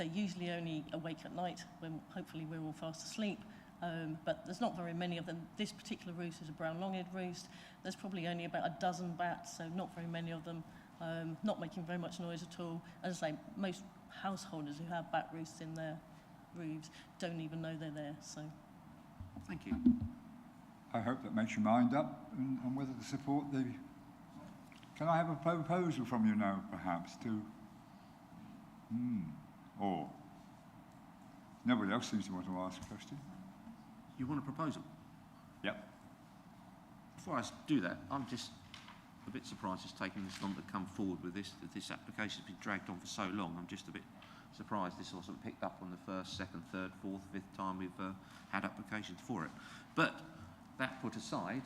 they're usually only awake at night when hopefully we're all fast asleep. But there's not very many of them. This particular roost is a brown long-eared roost. There's probably only about a dozen bats, so not very many of them, not making very much noise at all. As I say, most householders who have bat roosts in their roofs don't even know they're there. So, Thank you. I hope that makes your mind up on whether to support the... Can I have a proposal from you now, perhaps, to... Or... Nobody else seems to want to ask a question. You want a proposal? Yep. Before I do that, I'm just a bit surprised it's taken this long to come forward with this. That this application's been dragged on for so long. I'm just a bit surprised this wasn't picked up on the first, second, third, fourth, fifth time we've had applications for it. But that put aside,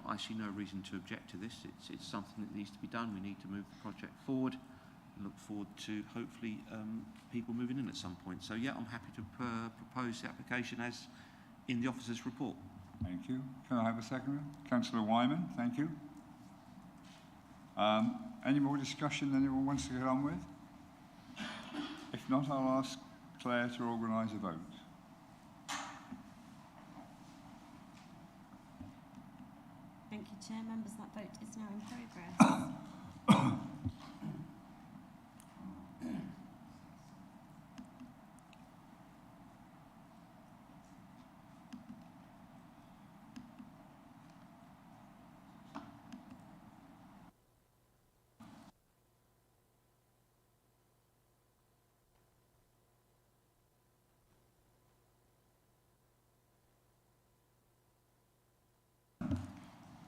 I see no reason to object to this. It's something that needs to be done. We need to move the project forward. Look forward to hopefully people moving in at some point. So yeah, I'm happy to propose the application as in the officer's report. Thank you. Can I have a second? Councillor Wyman, thank you. Any more discussion anyone wants to get on with? If not, I'll ask Claire to organise a vote. Thank you, Chair. Members, that vote is now in progress.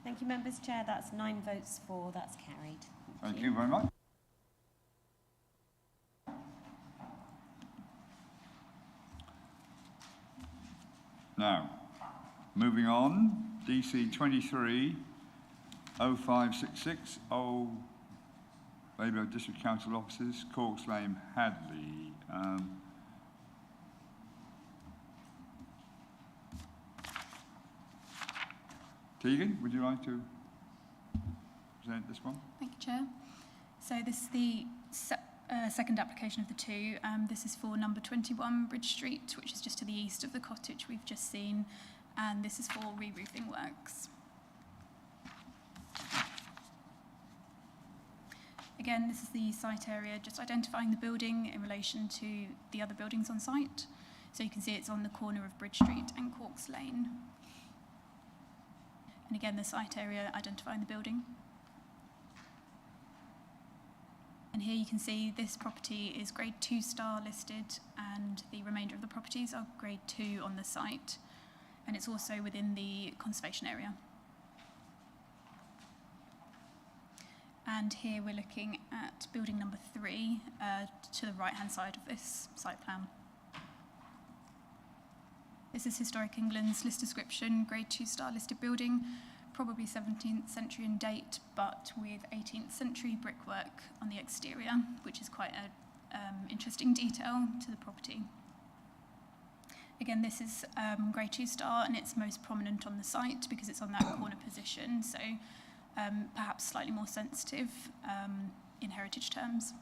Thank you, members. Chair, that's 9 votes for, that's carried. Thank you very much. Now, moving on, DC 230566, Babergh District Council Offices, Corks Lane, Hadleigh. Tegan, would you like to present this one? Thank you, Chair. So this is the second application of the two. This is for number 21 Bridge Street, which is just to the east of the cottage we've just seen, and this is for re-roofing works. Again, this is the site area, just identifying the building in relation to the other buildings on site. So you can see it's on the corner of Bridge Street and Corks Lane. And again, the site area identifying the building. And here you can see this property is grade 2 star listed, and the remainder of the properties are grade 2 on the site. And it's also within the conservation area. And here we're looking at building number 3 to the right-hand side of this site plan. This is Historic England's list description, grade 2 star listed building, probably 17th century in date, but with 18th century brickwork on the exterior, which is quite an interesting detail to the property. Again, this is grade 2 star, and it's most prominent on the site because it's on that corner position, so perhaps slightly more sensitive in heritage terms.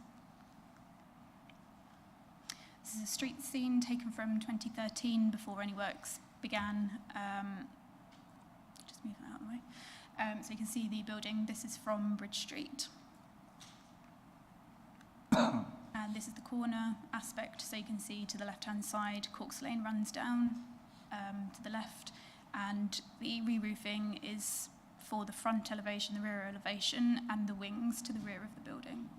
This is a street scene taken from 2013 before any works began. Just move that out of the way. So you can see the building. This is from Bridge Street. And this is the corner aspect. So you can see to the left-hand side, Corks Lane runs down to the left. And the re-roofing is for the front elevation, the rear elevation, and the wings to the rear of the building.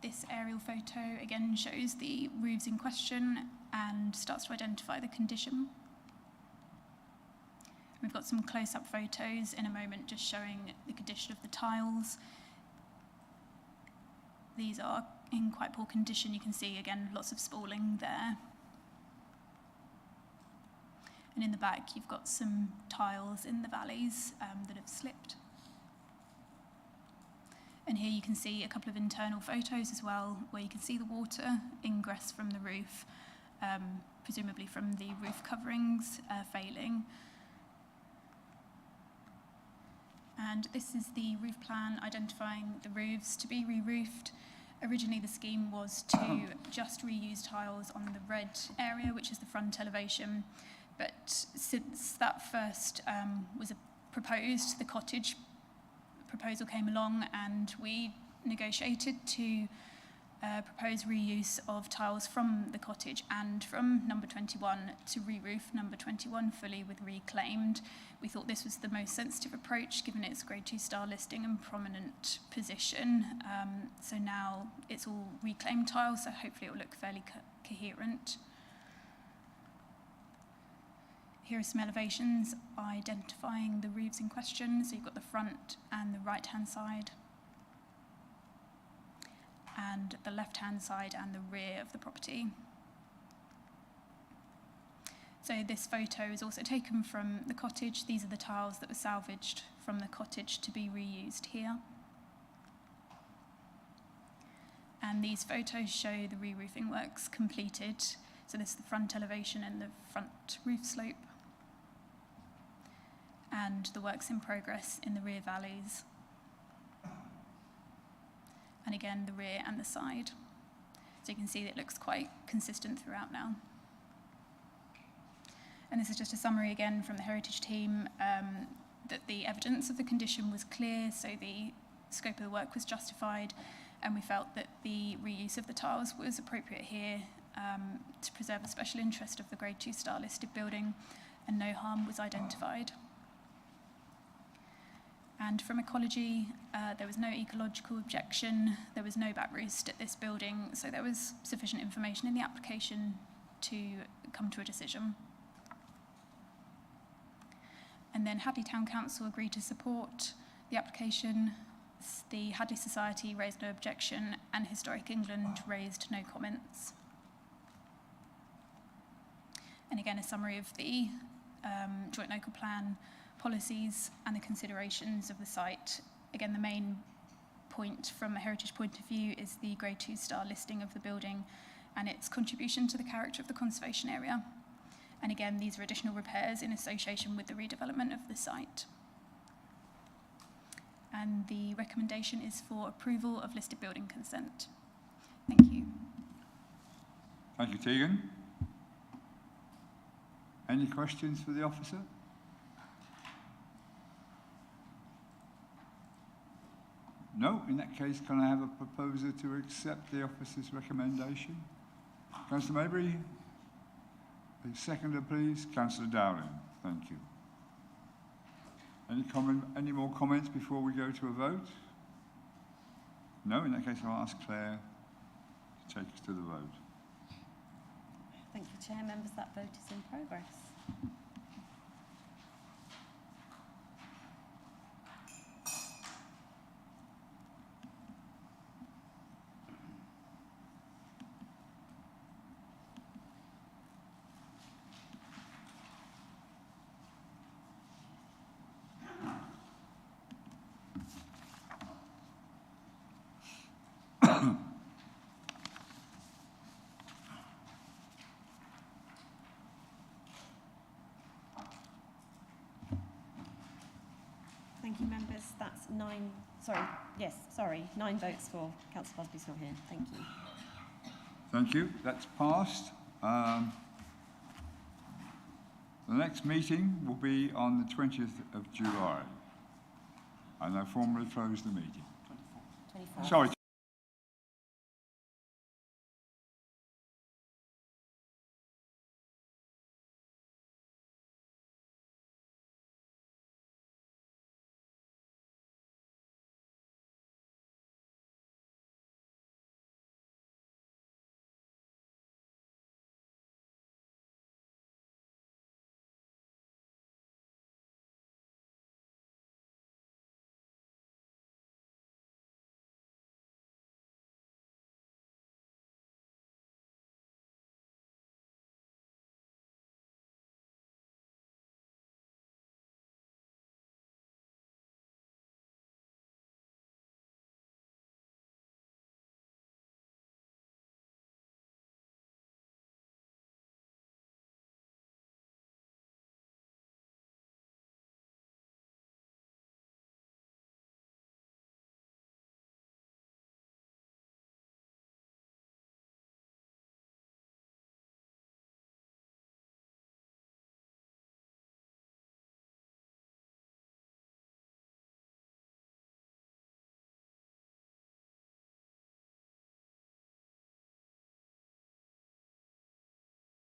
This aerial photo again shows the roofs in question and starts to identify the condition. We've got some close-up photos in a moment just showing the condition of the tiles. These are in quite poor condition. You can see again lots of spalling there. And in the back you've got some tiles in the valleys that have slipped. And here you can see a couple of internal photos as well, where you can see the water ingress from the roof, presumably from the roof coverings failing. And this is the roof plan identifying the roofs to be re-roofed. Originally, the scheme was to just reuse tiles on the red area, which is the front elevation. But since that first was proposed, the cottage proposal came along, and we negotiated to propose reuse of tiles from the cottage and from number 21 to re-roof number 21 fully with reclaimed. We thought this was the most sensitive approach given its grade 2 star listing and prominent position. So now it's all reclaimed tiles, so hopefully it will look fairly coherent. Here are some elevations identifying the roofs in question. So you've got the front and the right-hand side, and the left-hand side and the rear of the property. So this photo is also taken from the cottage. These are the tiles that were salvaged from the cottage to be reused here. And these photos show the re-roofing works completed. So this is the front elevation and the front roof slope, and the works in progress in the rear valleys. And again, the rear and the side. So you can see that it looks quite consistent throughout now. And this is just a summary again from the heritage team, that the evidence of the condition was clear, so the scope of the work was justified, and we felt that the reuse of the tiles was appropriate here to preserve the special interest of the grade 2 star listed building, and no harm was identified. And from ecology, there was no ecological objection, there was no back roost at this building, so there was sufficient information in the application to come to a decision. And then Hadleigh Town Council agreed to support the application. The Hadleigh Society raised no objection, and Historic England raised no comments. And again, a summary of the joint local plan policies and the considerations of the site. Again, the main point from a heritage point of view is the grade 2 star listing of the building and its contribution to the character of the conservation area. And again, these are additional repairs in association with the redevelopment of the site. And the recommendation is for approval of listed building consent. Thank you. Thank you, Tegan. Any questions for the officer? No, in that case, can I have a proposer to accept the officer's recommendation? Councillor Maybury? A seconder, please. Councillor Dowling. Thank you. Any more comments before we go to a vote? No, in that case, I'll ask Claire to take us to the vote. Thank you, Chair. Members, that vote is in progress. Thank you, members. That's 9 votes for. Councillor Busby's not here. Thank you. Thank you. That's passed. The next meeting will be on the 20th of July. And I formally close the meeting. 24. Sorry.